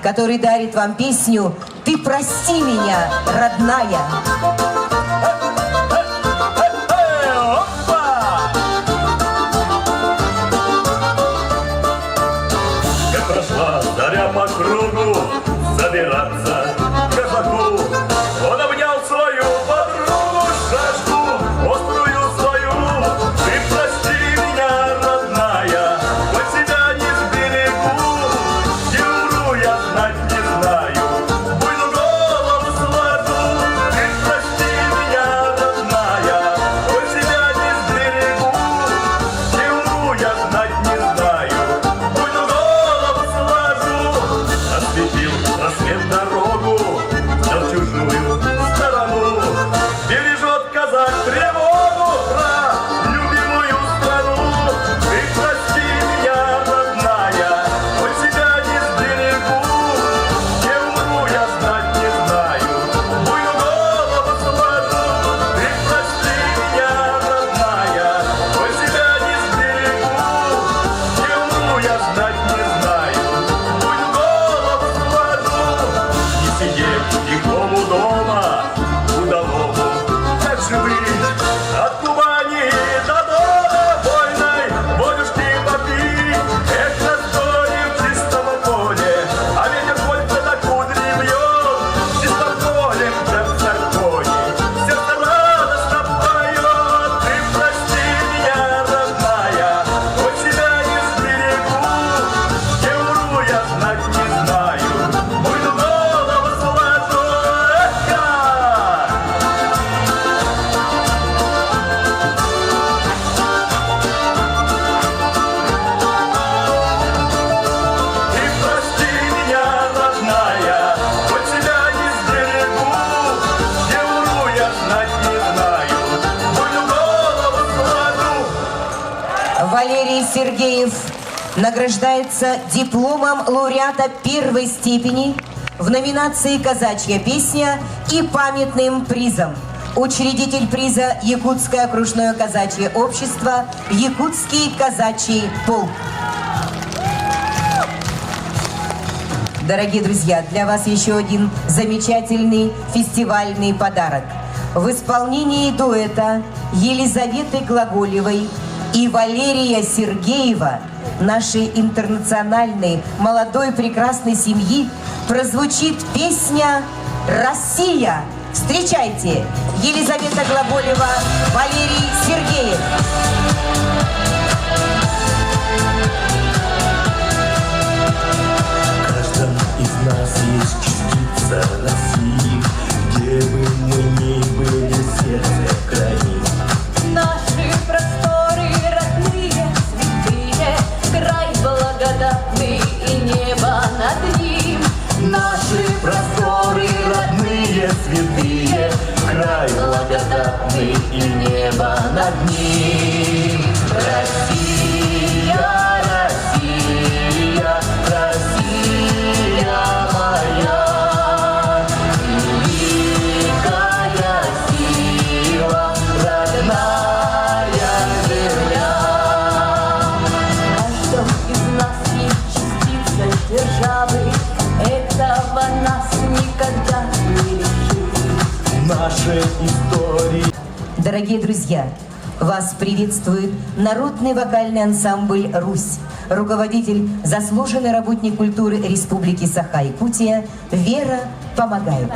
который дарит вам песню «Ты прости меня, родная».
Как прошла заря по кругу, забираться к казаку, он обнял свою подругу, шашку острую свою. Ты прости меня, родная, хоть себя не сберегу, где умру я знать не знаю, буйну голову сложу. Ты прости меня, родная, хоть себя не сберегу, где умру я знать не знаю, буйну голову сложу. Осветил рассвет дорогу, взял чужую сторону, бережет казак тревогу про любимую страну. Ты прости меня, родная, хоть себя не сберегу, где умру я знать не знаю, буйну голову сложу. Ты прости меня, родная, хоть себя не сберегу, где умру я знать не знаю, буйну голову сложу. Не сидеть никому дома, удалому, как живы, от Кубани до Дона вольной водюшки попить. Эх, на сторе в чистом поле, а ветер только на кудри бьет, в чистом поле, как в Сарконе, сердце радостно поет. Ты прости меня, родная, хоть себя не сберегу, где умру я знать не знаю, буйну голову сложу. Ты прости меня, родная, хоть себя не сберегу, где умру я знать не знаю, буйну голову сложу.
Валерий Сергеев награждается дипломом лауреата первой степени в номинации «Казачья песня» и памятным призом. Учредитель приза Якутское окружное казачье общество «Якутский казачий полк». Дорогие друзья, для вас еще один замечательный фестивальный подарок. В исполнении дуэта Елизаветы Глаголевой и Валерия Сергеева, нашей интернациональной молодой прекрасной семьи, прозвучит песня «Россия». Встречайте, Елизавета Глаголева, Валерий Сергеев.
В каждом из нас есть частица России, где бы мы ни были, сердце хранит.
Наши просторы родные, святые, край благодатный и небо над ним.
Наши просторы родные, святые, край благодатный и небо над ним. Россия, Россия, Россия моя, великая сила, родная земля.
В каждом из нас есть частица державы, этого нас никогда не лишит.
Наши истории.
Дорогие друзья, вас приветствует народный вокальный ансамбль «Русь», руководитель, заслуженный работник культуры Республики Саха-Якутия Вера Помогаева.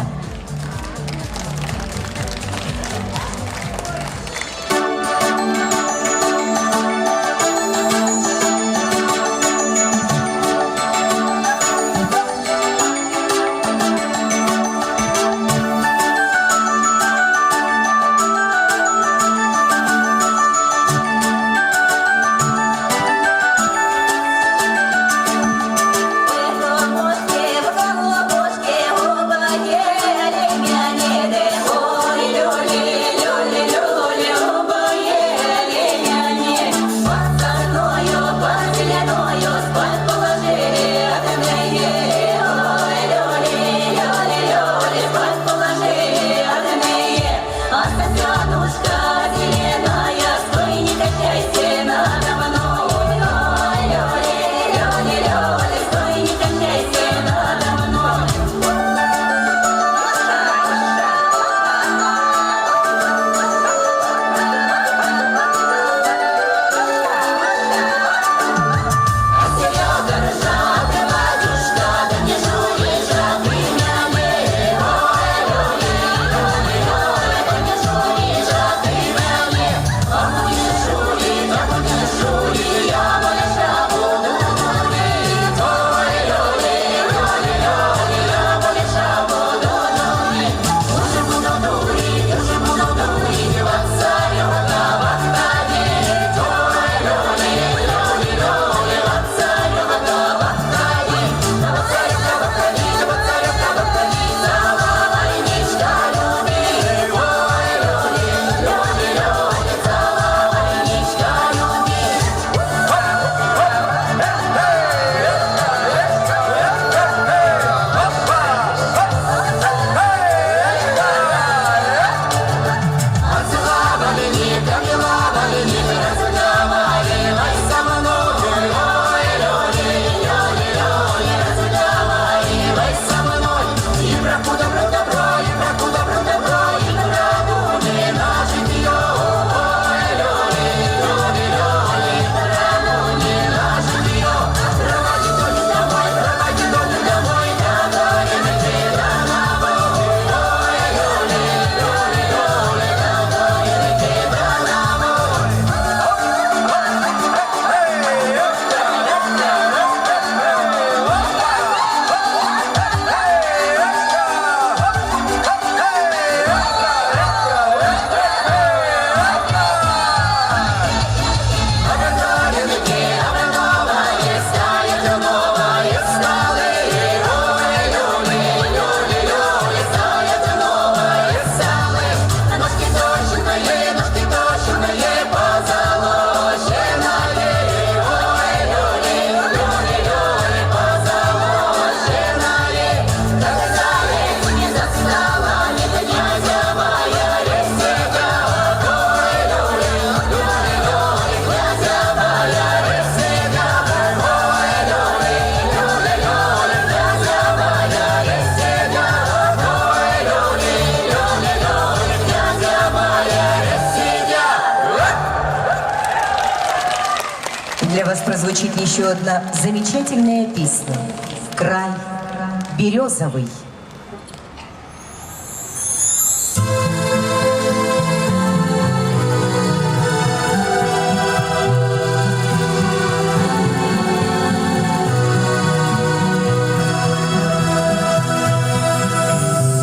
Роденушка зеленая, стой, не качайся надо мной. Лёля, стой, не качайся надо мной. Серега ржавый, батюшка, да не жуй, жабы мяне.
Для вас прозвучит еще одна замечательная песня. Край березовый.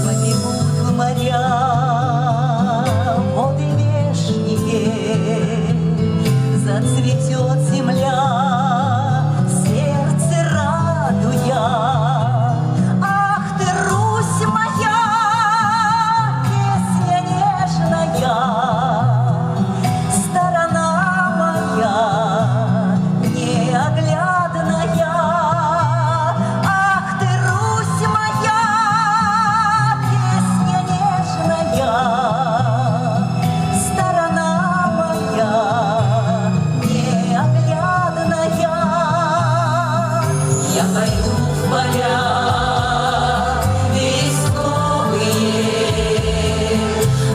Побегут в моря воды вешние, зацветет земля, сердце радуя. Ах ты, Русь моя, песня нежная, сторона моя неоглядная. Ах ты, Русь моя, песня нежная, сторона моя неоглядная. Я пойду в поля весковые,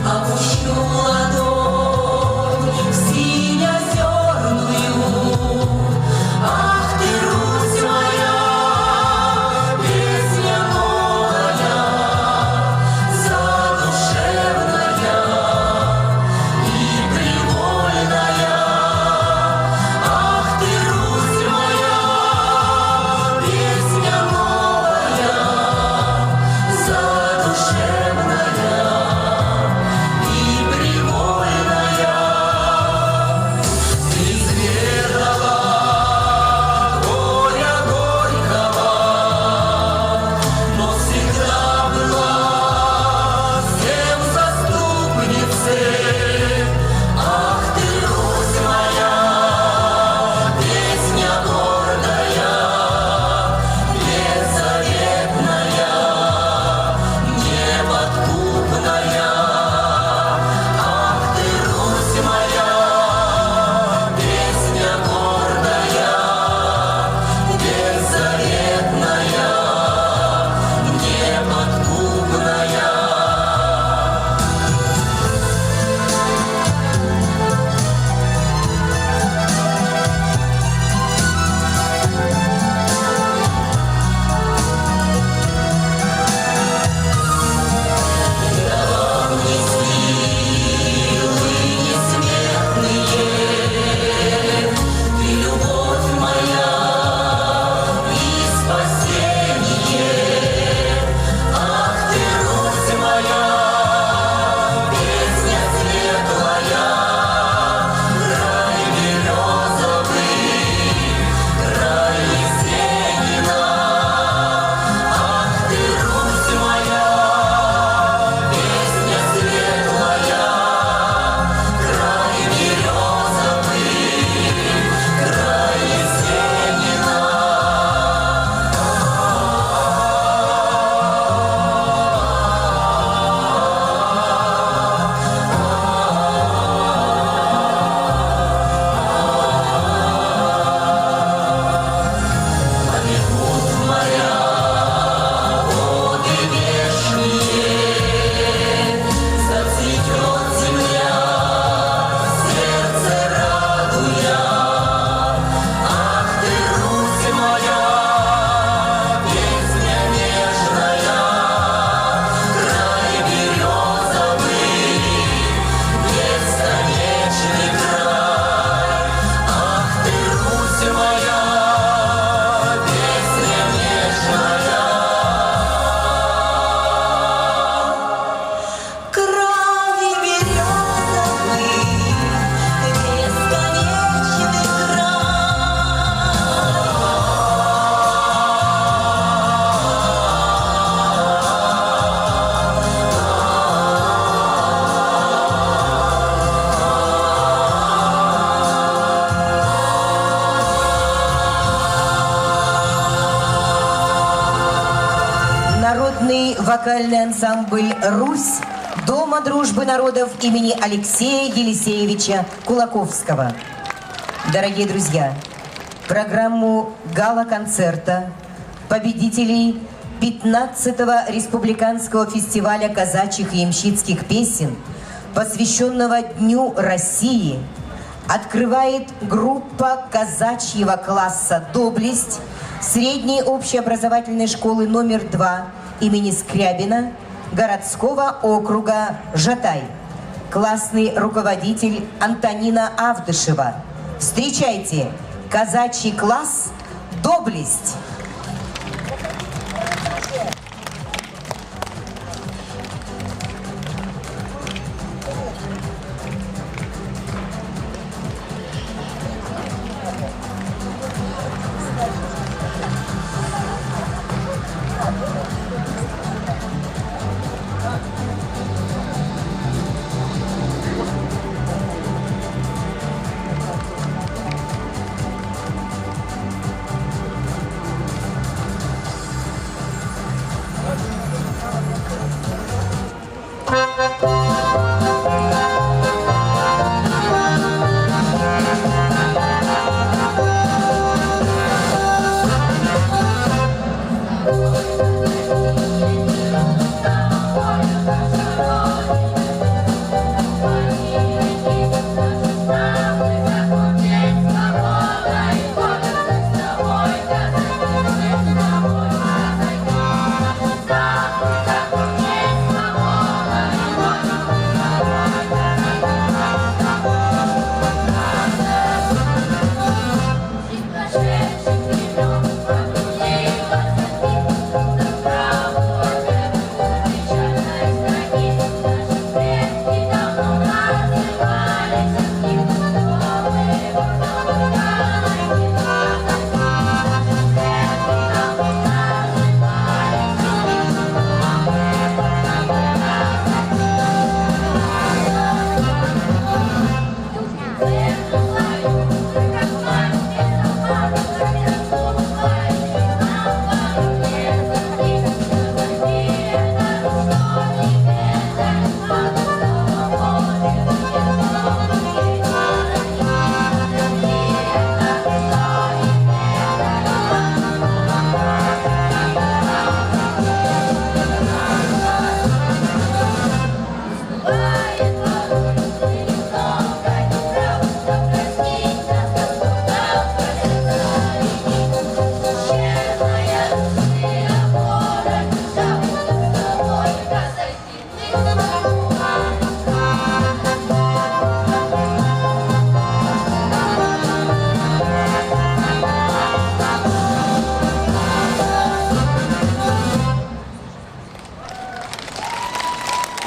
опущу ладонь в синеозерную. Ах ты, Русь моя, песня новая, задушевная и привольная. Ах ты, Русь моя, песня новая, задушевная и привольная. Изведала горя горького, но всегда была всем заступницей. Ах ты, Русь моя, песня гордая, беззаветная, неподкупная. Ах
вокальный ансамбль «Русь» Дома дружбы народов имени Алексея Елисеевича Кулаковского. Дорогие друзья, программу гала-концерта победителей 15-го республиканского фестиваля казачьих и ямщицких песен, посвященного Дню России, открывает группа казачьего класса «Доблесть» средней общеобразовательной школы номер 2 имени Скрябина городского округа Жатай. Классный руководитель Антонина Авдышева. Встречайте, казачий класс «Доблесть».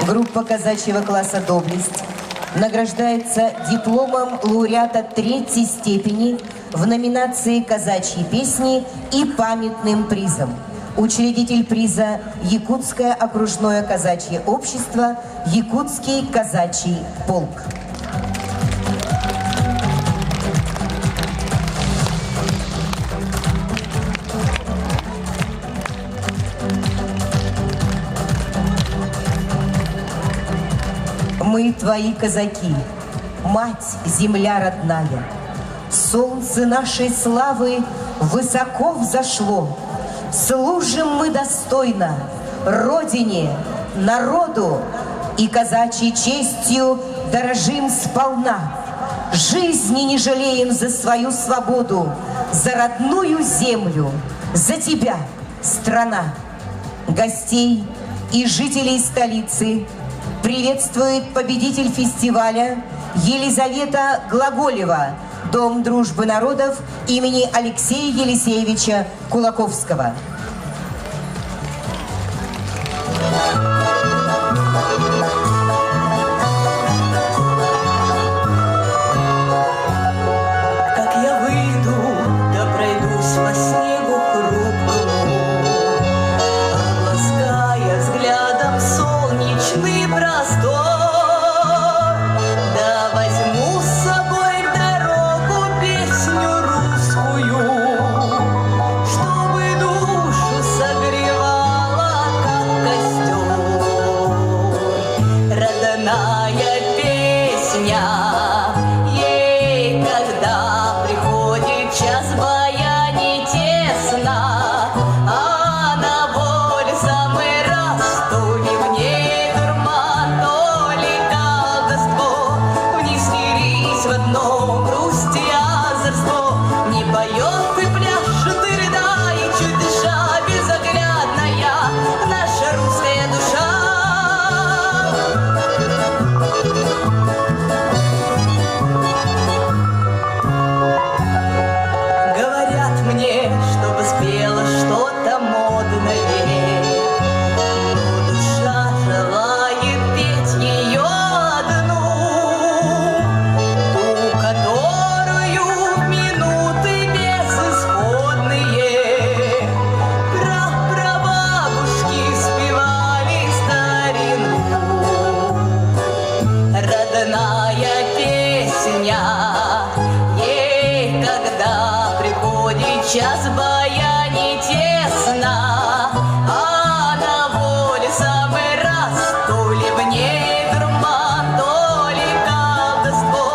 Группа казачьего класса «Доблесть» награждается дипломом лауреата 3-й степени в номинации «Казачьи песни» и памятным призом. Учредитель приза – Якутское окружное казачье общество, Якутский казачий полк. Мы твои казаки, мать земля родная, солнце нашей славы высоко взошло. Служим мы достойно Родине, народу и казачьей честью дорожим сполна. Жизни не жалеем за свою свободу, за родную землю, за тебя, страна. Гостей и жителей столицы приветствует победитель фестиваля Елизавета Глаголева, Дом дружбы народов имени Алексея Елисеевича Кулаковского.
Как я выйду, да пройдусь по снегу хрупкому, облаская взглядом солнечный простор, да возьму с собой в дорогу песню русскую, чтобы душу родная песня. Ей, когда приходит час боя не тесно, а на воле самый раз, то ли в ней дурман, то ли колдовство,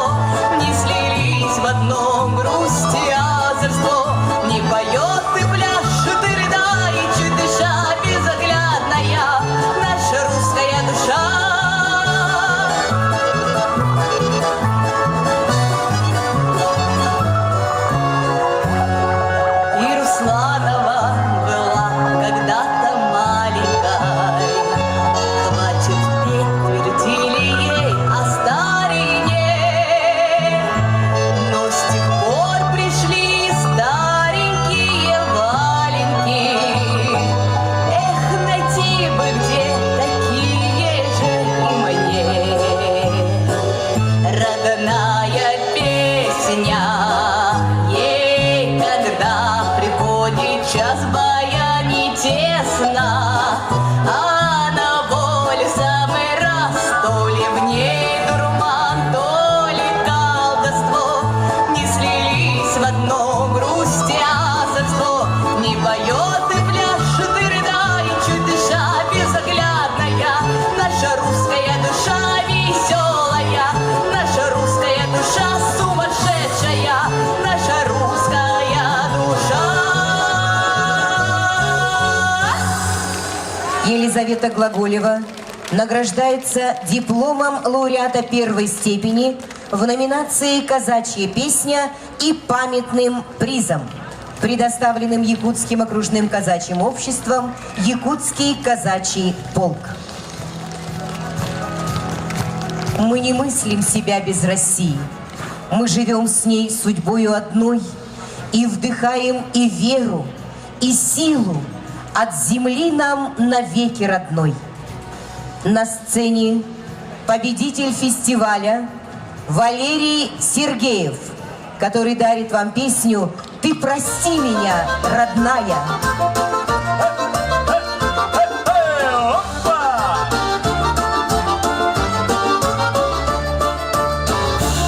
не слились в одном грусть и озорство. Не поет и пляшет и рыдает, чуть дыша безоглядная наша русская душа. И Русланова была когда-то маленькой, хватит петь, твердили ей о старине, но с тех пор пришли старенькие валенки. Эх, найти бы где такие же и мне. Родная песня, ей, когда приходит час боя не тесно, а на воле самый раз, то ли в ней дурман, то ли колдовство, не слились в одном грусть и озорство. Не поет и пляшет и рыдает, чуть дыша безоглядная наша русская душа веселая, наша русская душа сумасшедшая, наша русская душа.
Елизавета Глаголева награждается дипломом лауреата первой степени в номинации «Казачья песня» и памятным призом, предоставленным Якутским окружным казачьим обществом «Якутский казачий полк». Мы не мыслим себя без России. Мы живем с ней судьбою одной и вдыхаем и веру, и силу от земли нам навеки родной. На сцене победитель фестиваля Валерий Сергеев, который дарит вам песню «Ты прости меня, родная».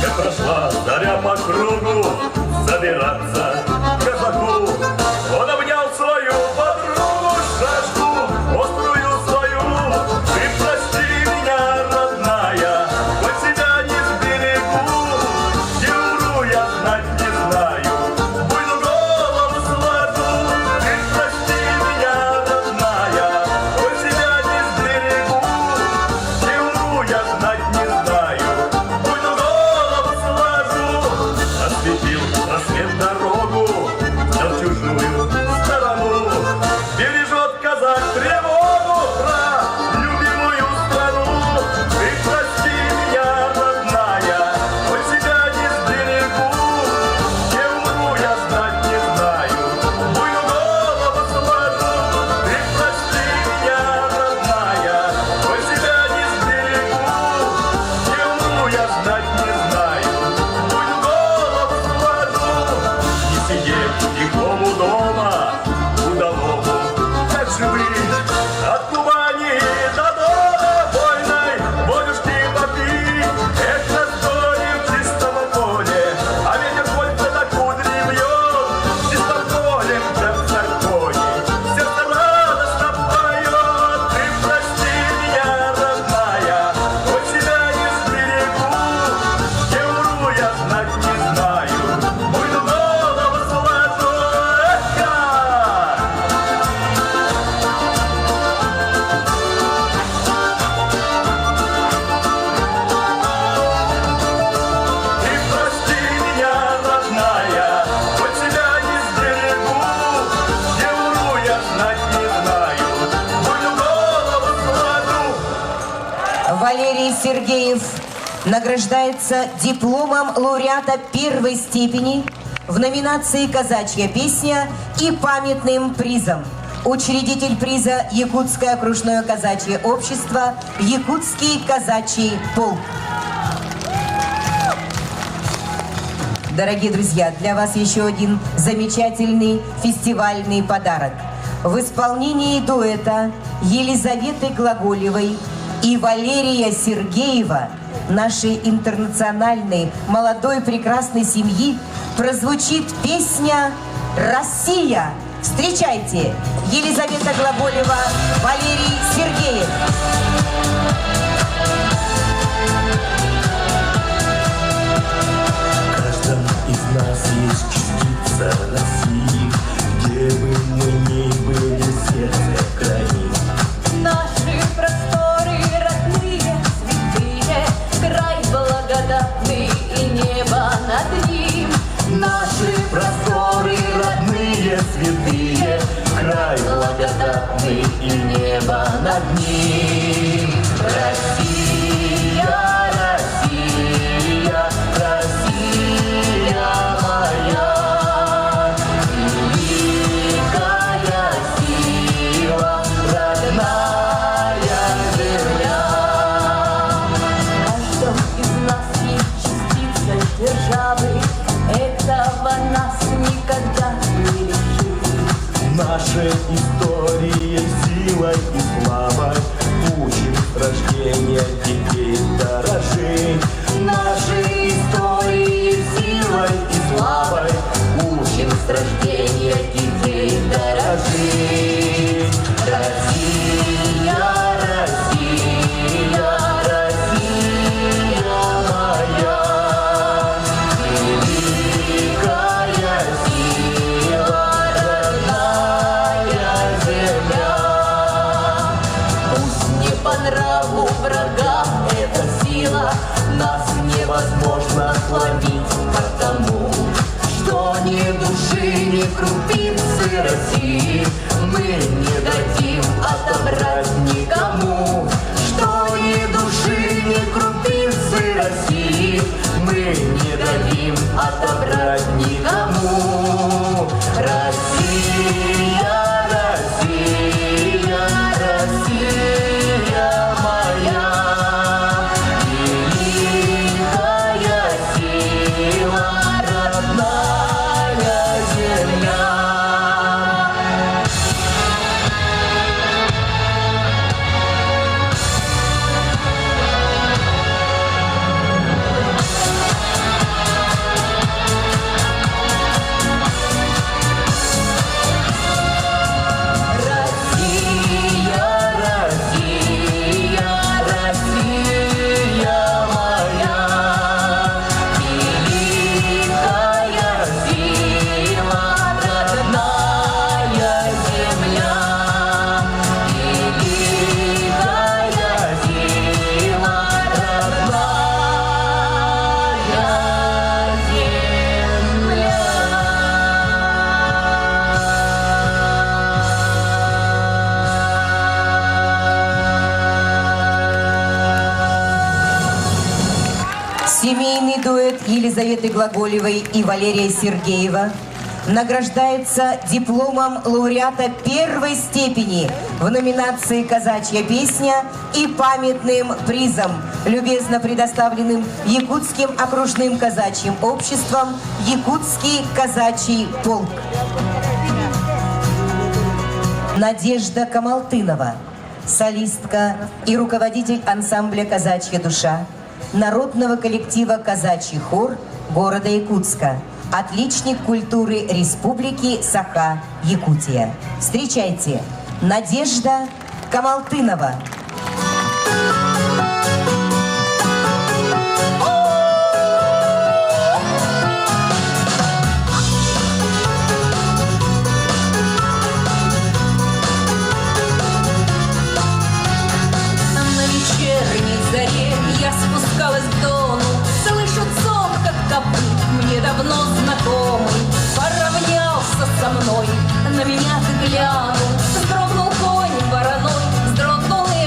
Как прошла заря по кругу, забираться к казаку, он обнял свою подругу, шашку острую свою. Ты прости меня, родная, хоть себя не сберегу, где умру я знать не знаю, буйну голову сложу. Ты прости меня, родная, хоть себя не сберегу, где умру я знать не знаю, буйну голову сложу. Осветил рассвет дорогу, взял чужую сторону, бережет казак тревогу про любимую страну. Ты прости меня, родная, хоть себя не сберегу, где умру я знать не знаю, буйну голову сложу. Ты прости меня, родная, хоть себя не сберегу, где умру я знать не знаю, буйну голову сложу. Не сидеть никому дома, удалому, как живых, от Кубани до Дона вольной водюшки попить. Эх, над горем в чистом поле, а ветер только на кудри вьет, в чистом поле, как царь-коней, сердце радостно поет. Ты прости меня, родная, хоть себя не сберегу, где умру я знать не знаю, буйну голову сложу. Ты прости меня, родная, хоть себя не сберегу, где умру я знать не знаю, буйну голову сложу.
Валерий Сергеев награждается дипломом лауреата первой степени в номинации «Казачья песня» и памятным призом. Учредитель приза Якутское окружное казачье общество «Якутский казачий полк». Дорогие друзья, для вас еще один замечательный фестивальный подарок. В исполнении дуэта Елизаветы Глаголевой и Валерия Сергеева нашей интернациональной, молодой, прекрасной семьи прозвучит песня «Россия». Встречайте, Елизавета Глаголева, Валерий Сергеев.
В каждом из нас есть частица России, где бы мы ни были, сердце храним.
Наши просторы родные, святые, край благодатный и небо над ним.
Наши просторы родные, святые, край благодатный и небо над ним. Россия, Россия, Россия моя, великая сила, родная земля.
В каждом из нас есть частица державы, этого нас никогда не лишит.
Нашей историей, силой и славой учим с рождения детей дорожить. Нашей историей, силой и славой учим с рождения детей дорожить. Россия, Россия, Россия моя, великая сила, родная земля.
Пусть не по нраву врагам эта сила,
Нас невозможно сломить, потому
что ни души, ни крупицы России мы не дадим отобрать никому.
что ни души, ни крупицы России мы не дадим отобрать никому. Россия, Россия, Россия моя, великая сила, родная земля. Россия, Россия, Россия моя, великая сила, родная земля. Великая сила, родная земля.
Семейный дуэт Елизаветы Глаголевой и Валерия Сергеева награждается дипломом лауреата первой степени в номинации «Казачья песня» и памятным призом, любезно предоставленным Якутским окружным казачьим обществом «Якутский казачий полк». Надежда Камалтынова, солистка и руководитель ансамбля «Казачья душа», народного коллектива «Казачий хор» города Якутска, отличник культуры Республики Саха, Якутия. Встречайте, Надежда Камалтынова.
На вечерней заре я спускалась к дону, слышу сон, как копыт, мне давно знакомый. Поравнялся со мной, на меня ты глянул, вздрогнул конь вороной, вздрогнул и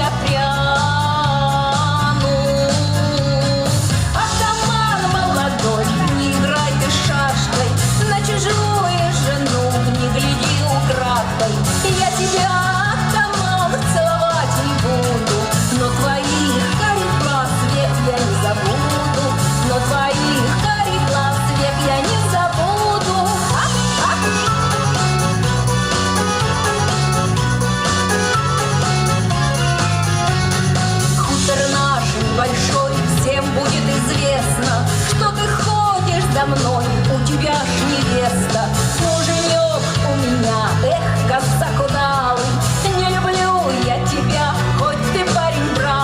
интересно, что ты ходишь за мной, у тебя ж невеста. Муженек у меня, эх, казак удалый, не люблю я тебя, хоть ты парень бравый.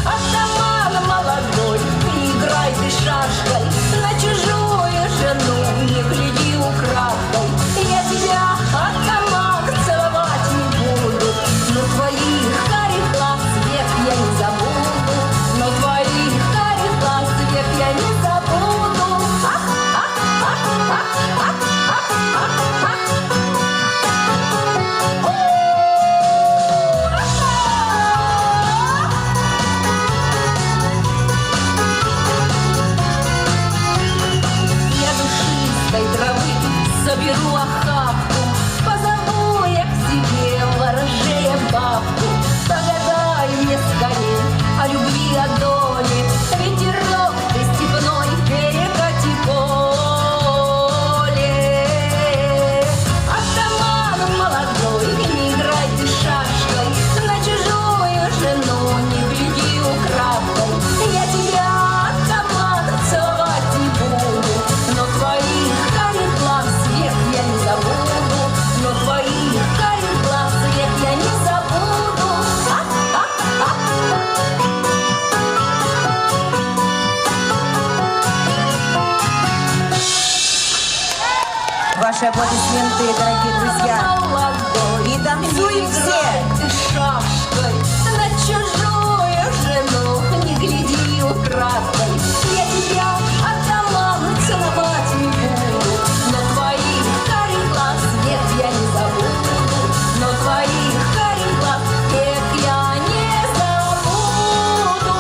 Атаман молодой, не играй ты шашкой, на чужую жену не гляди украдкой. Я тебя, атаман, целовать не буду, но твоих карих глаз век я не забуду, но твоих карих глаз век я не забуду. Я душистой травы соберу охапку, позову я к себе ворожея бабку. Погадай мне скорей о любви, о доле, ветерок ты степной, перекати поле. Атаман молодой, не играй ты шашкой, на чужую жену не гляди украдкой. Я тебя, атаман, целовать не буду, но твоих карих глаз век я не забуду, но твоих карих глаз век я не забуду.
Ваши аплодисменты, дорогие друзья. И танцуем все.
Ты шашкой на чужую жену не гляди украдкой. Я тебя, атаман, целовать не буду, но твоих карих глаз век я не забуду, но твоих карих глаз век я не забуду.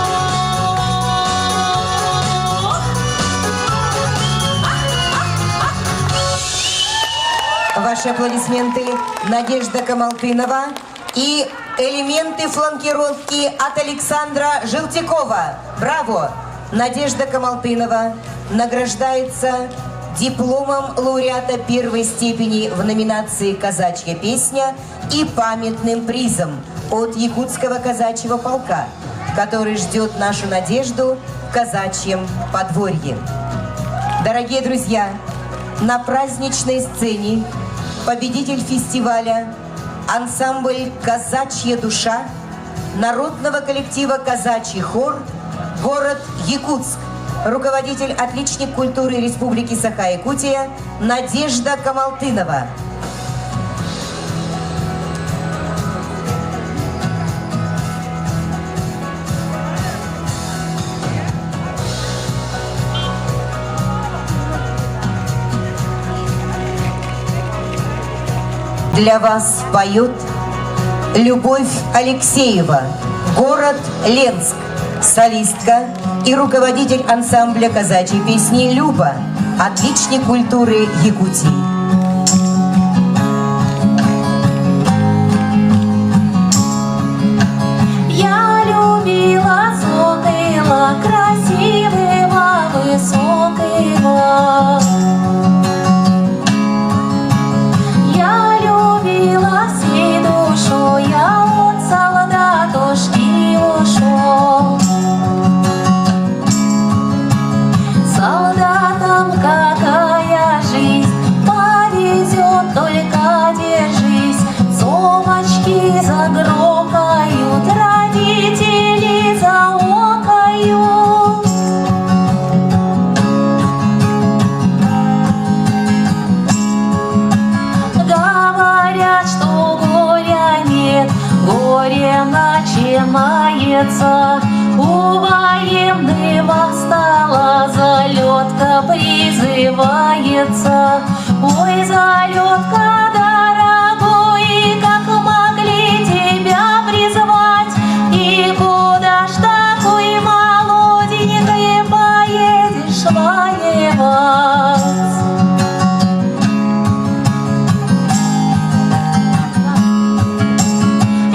Ваши аплодисменты, Надежда Камалтынова и элементы фланкировки от Александра Желтякова. Браво! Надежда Камалтынова награждается дипломом лауреата первой степени в номинации «Казачья песня» и памятным призом от Якутского казачьего полка, который ждет нашу Надежду в казачьем подворье. Дорогие друзья, на праздничной сцене победитель фестиваля, ансамбль «Казачья душа» народного коллектива «Казачий хор», город Якутск, руководитель отличник культуры Республики Саха-Якутия Надежда Камалтынова. Для вас поет Любовь Алексеева, город Ленск, солистка и руководитель ансамбля казачьей песни «Люба», отличник культуры Якутии.
Я любила сокола, красивого, высокого. Я любила всей душой, я от солдатушки ушел. Солдатам какая жизнь, повезет, только держись. Сумочки загрохают, родители заокают. Говорят, что горя нет, горе начинается. У военного стала залетка призывается. Ой, залетка, дорогой, как могли тебя призвать? И куда ж такой молоденькой поедешь воевать?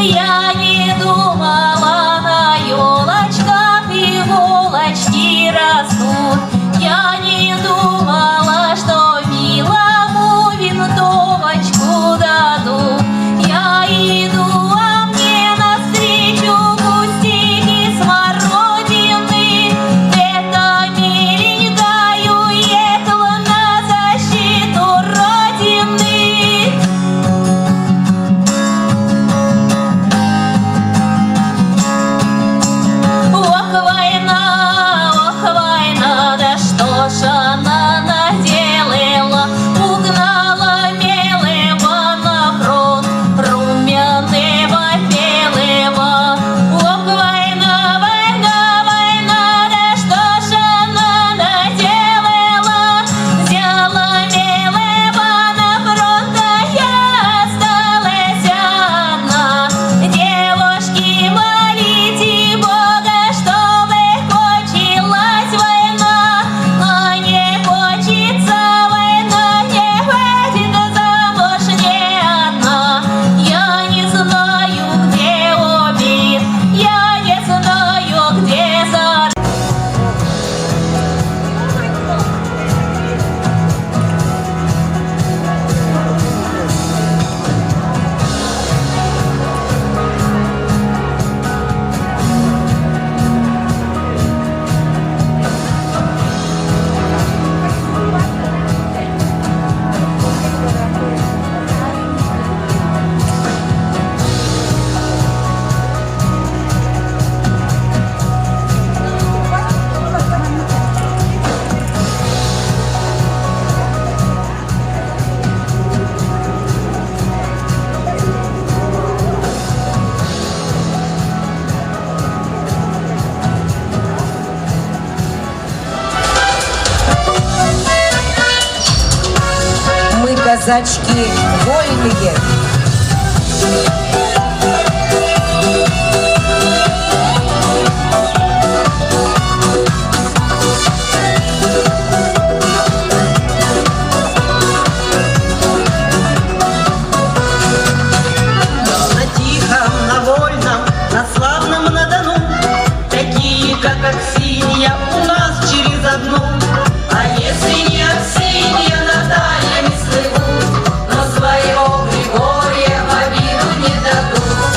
Я не думала, на елочках иголочки растут. Я не думала, что милому винтовочку дадут. Я иду, а мне навстречу кустики с
казачки вольные.
На тихом, на вольном, на славном на Дону такие, как Аксинья, у нас через одну. А если не Аксинья, Наталья не слывут, но своего Григория в обиду не дадут.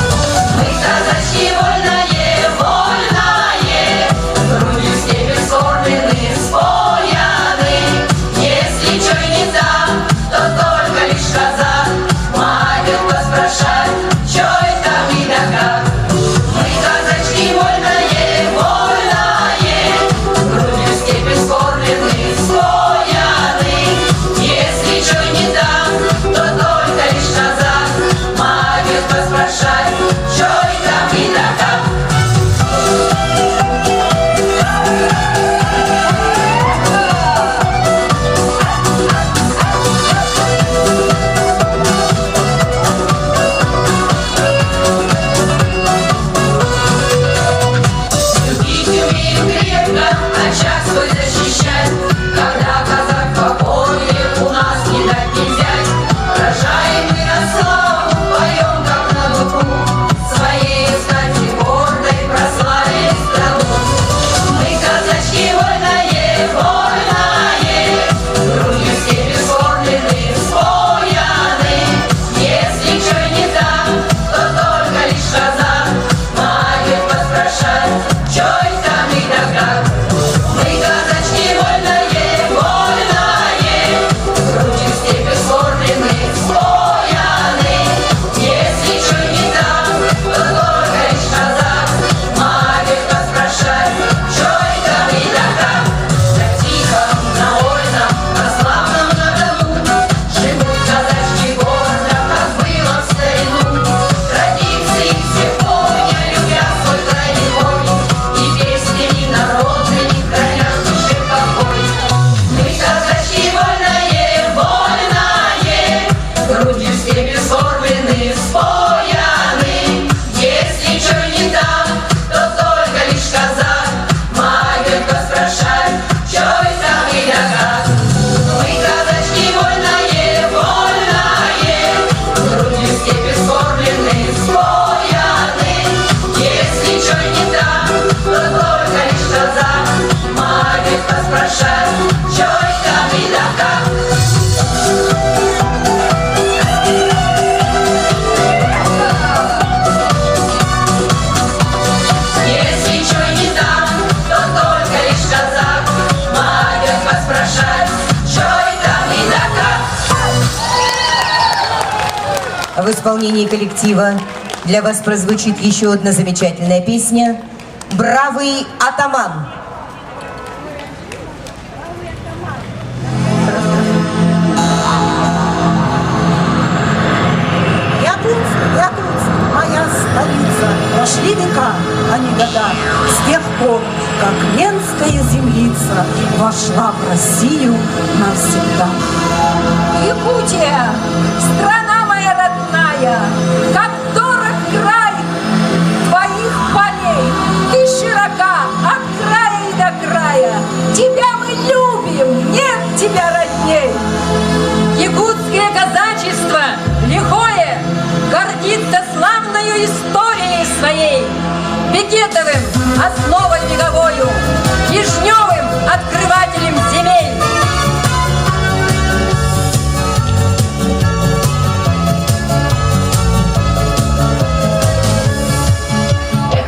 Мы казачки вольное, вольное, грудью степи скормлены, спояны. Если чё и не так, то только лишь казак могет поспрашать, чё это и да как. Мы казачки вольное, вольное, грудью степи скормлены, спояны. Если чё и не так, то только лишь казак могет поспрашать, чё это и да как. Любить умеем крепко, очаг свой защищать. Когда казак в покое, у нас не дать не взять. Рожаем мы на славу, поем как на духу, своей стати гордой прославили страну. Мы казачки вольное, вольное, грудью степи скормлены, спояны. Если чё и не так, то только лишь казак могет поспрашать, чё это и да как. Мы казачки вольное, вольное, грудью степи скормлены, спояны. Если чё и не так, то только лишь казак могет поспрашать, чё это и да как. На тихом, на вольном, на славном на Дону живут казачки гордо, как было в старину. Традиции все помня, любя свой край и песнями народными хранят в душе покой. Мы казачки вольное, вольное, грудью степи скормлены, спояны. Если чё и не так, то только лишь казак могет поспрашать, чё это и да как. Мы казачки вольное, вольное, грудью степи скормлены, спояны. Если чё и не так, то только лишь казак могет поспрашать, чё это и да как. Если чё и не так, то только лишь казак могет поспрашать, чё это и да как.
В исполнении коллектива для вас прозвучит еще одна замечательная песня «Бравый атаман».
Якутск, моя столица, прошли века, а не года, с тех пор, как Ленская землица вошла в Россию навсегда.
Якутия, страна моя родная, как дорог край твоих полей. Ты широка от края и до края. Тебя мы любим, нет тебя родней. Якутское казачество лихое гордится славною историей своей, Бекетовым основой вековою, Кишневым открывателем земель.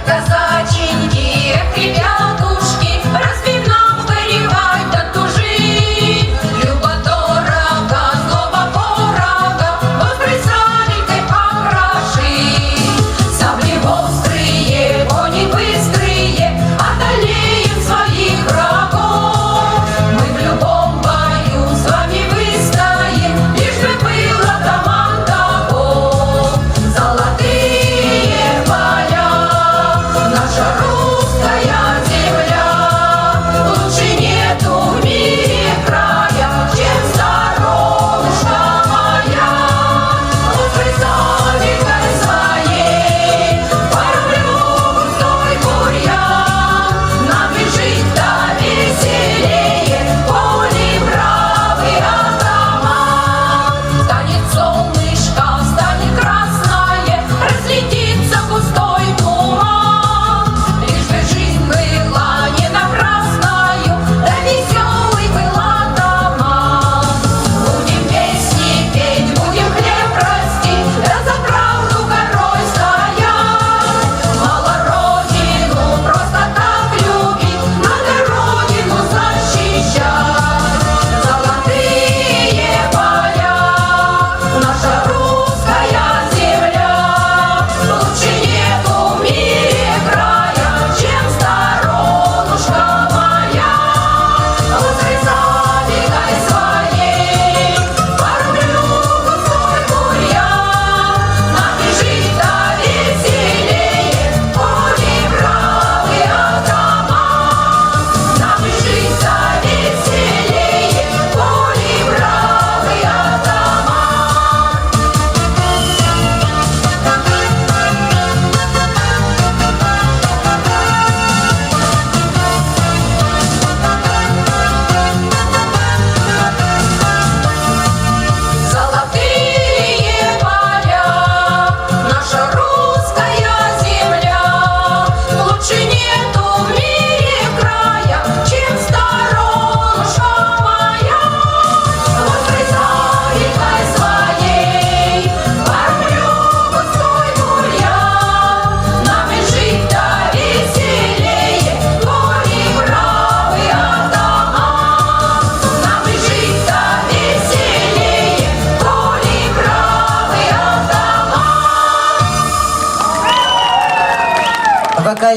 Казаченьки, ребятушки, разве нам горевать да тужить? Любо дорого, злоба порога, воскресаленькой покрошить. Сабли острые, кони быстрые,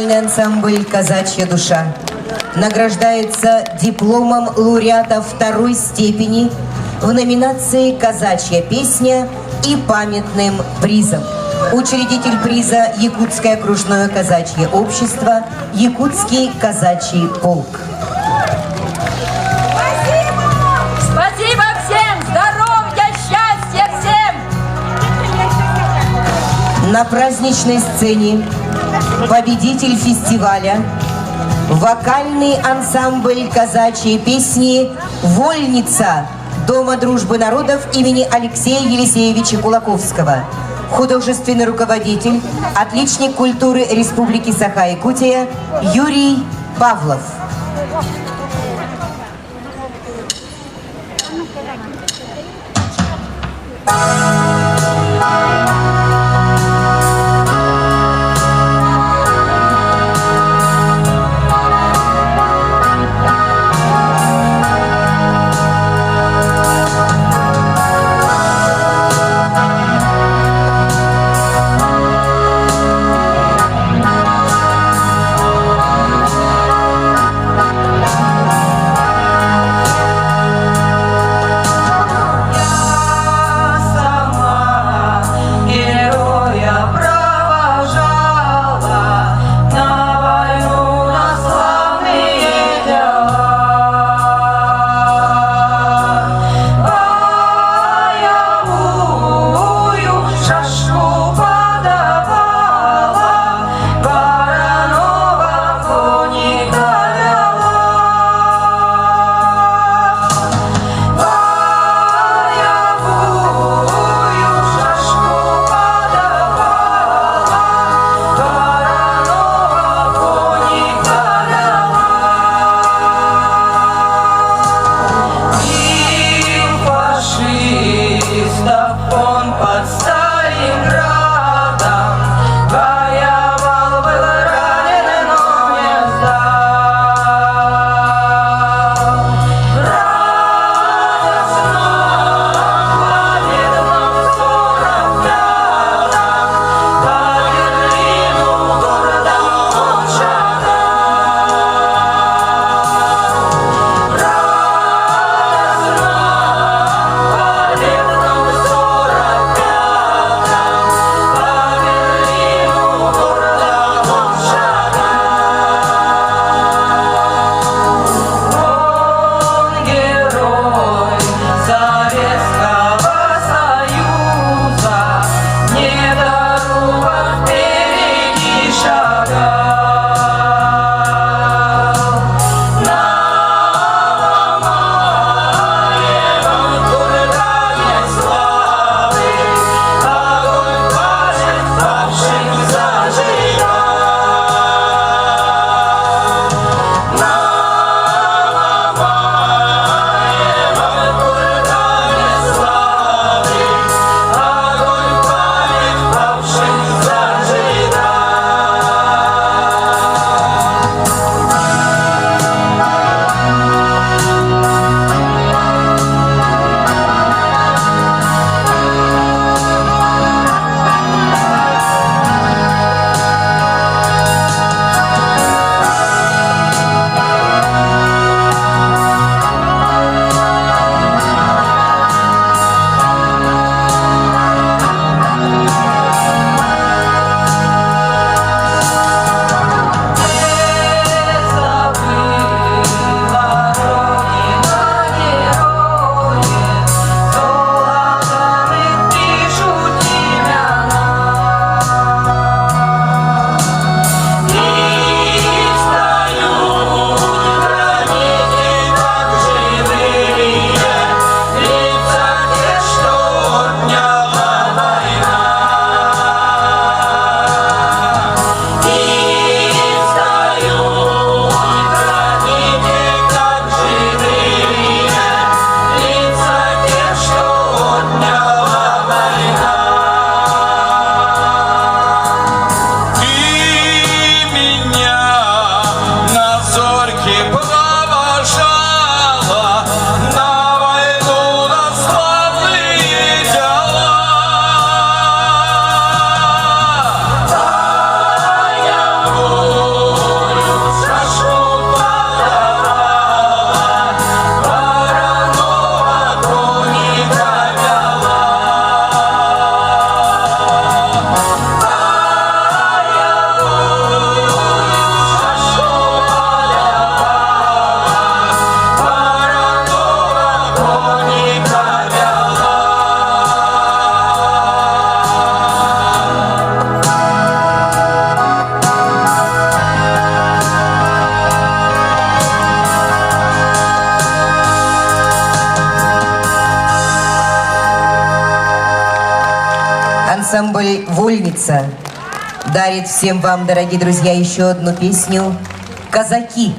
вокальный ансамбль «Казачья душа» награждается дипломом лауреата второй степени в номинации «Казачья песня» и памятным призом. Учредитель приза Якутское окружное казачье общество, Якутский казачий полк.
Спасибо всем! Здоровья, счастья всем!
На праздничной сцене победитель фестиваля, вокальный ансамбль казачьей песни «Вольница» Дома дружбы народов имени Алексея Елисеевича Кулаковского. Художественный руководитель, отличник культуры Республики Саха-Якутия Юрий Павлов. ансамбль «Вольница» дарит всем вам, дорогие друзья, еще одну песню «Казаки».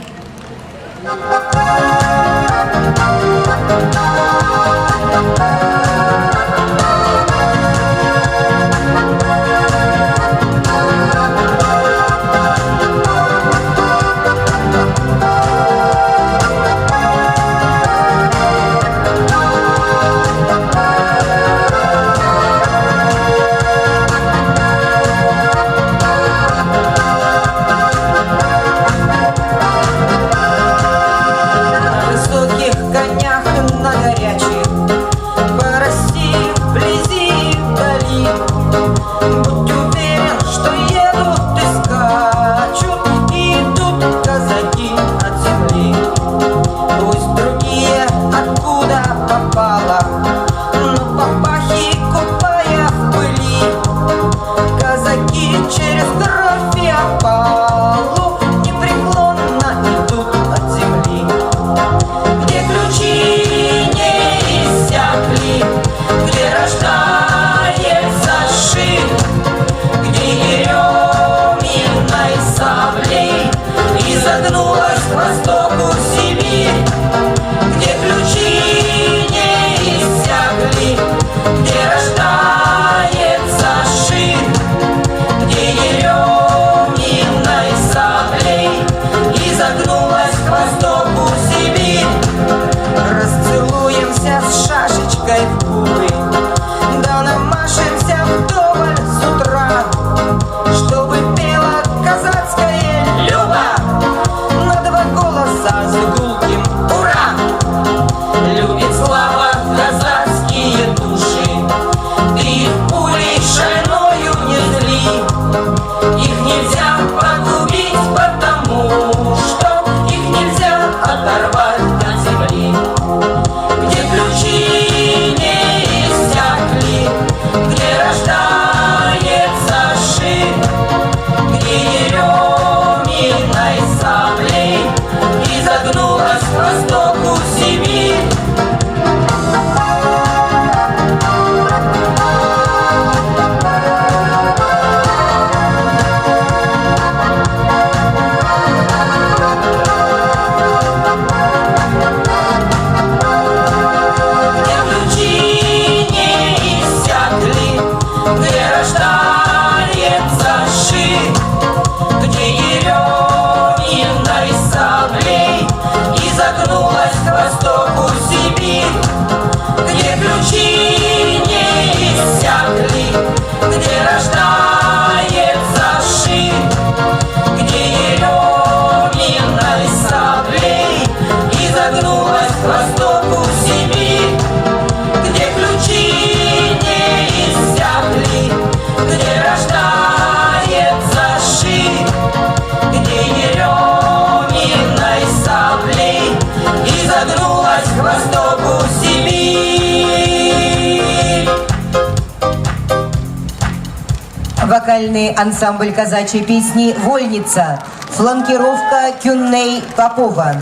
Вокальный ансамбль казачьей песни «Вольница». Фланкировка Кюнней Попова.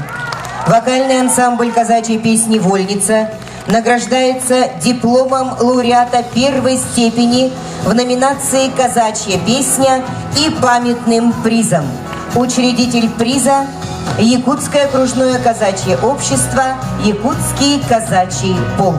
Вокальный ансамбль казачьей песни «Вольница» награждается дипломом лауреата первой степени в номинации «Казачья песня» и памятным призом. Учредитель приза – Якутское окружное казачье общество, Якутский казачий полк.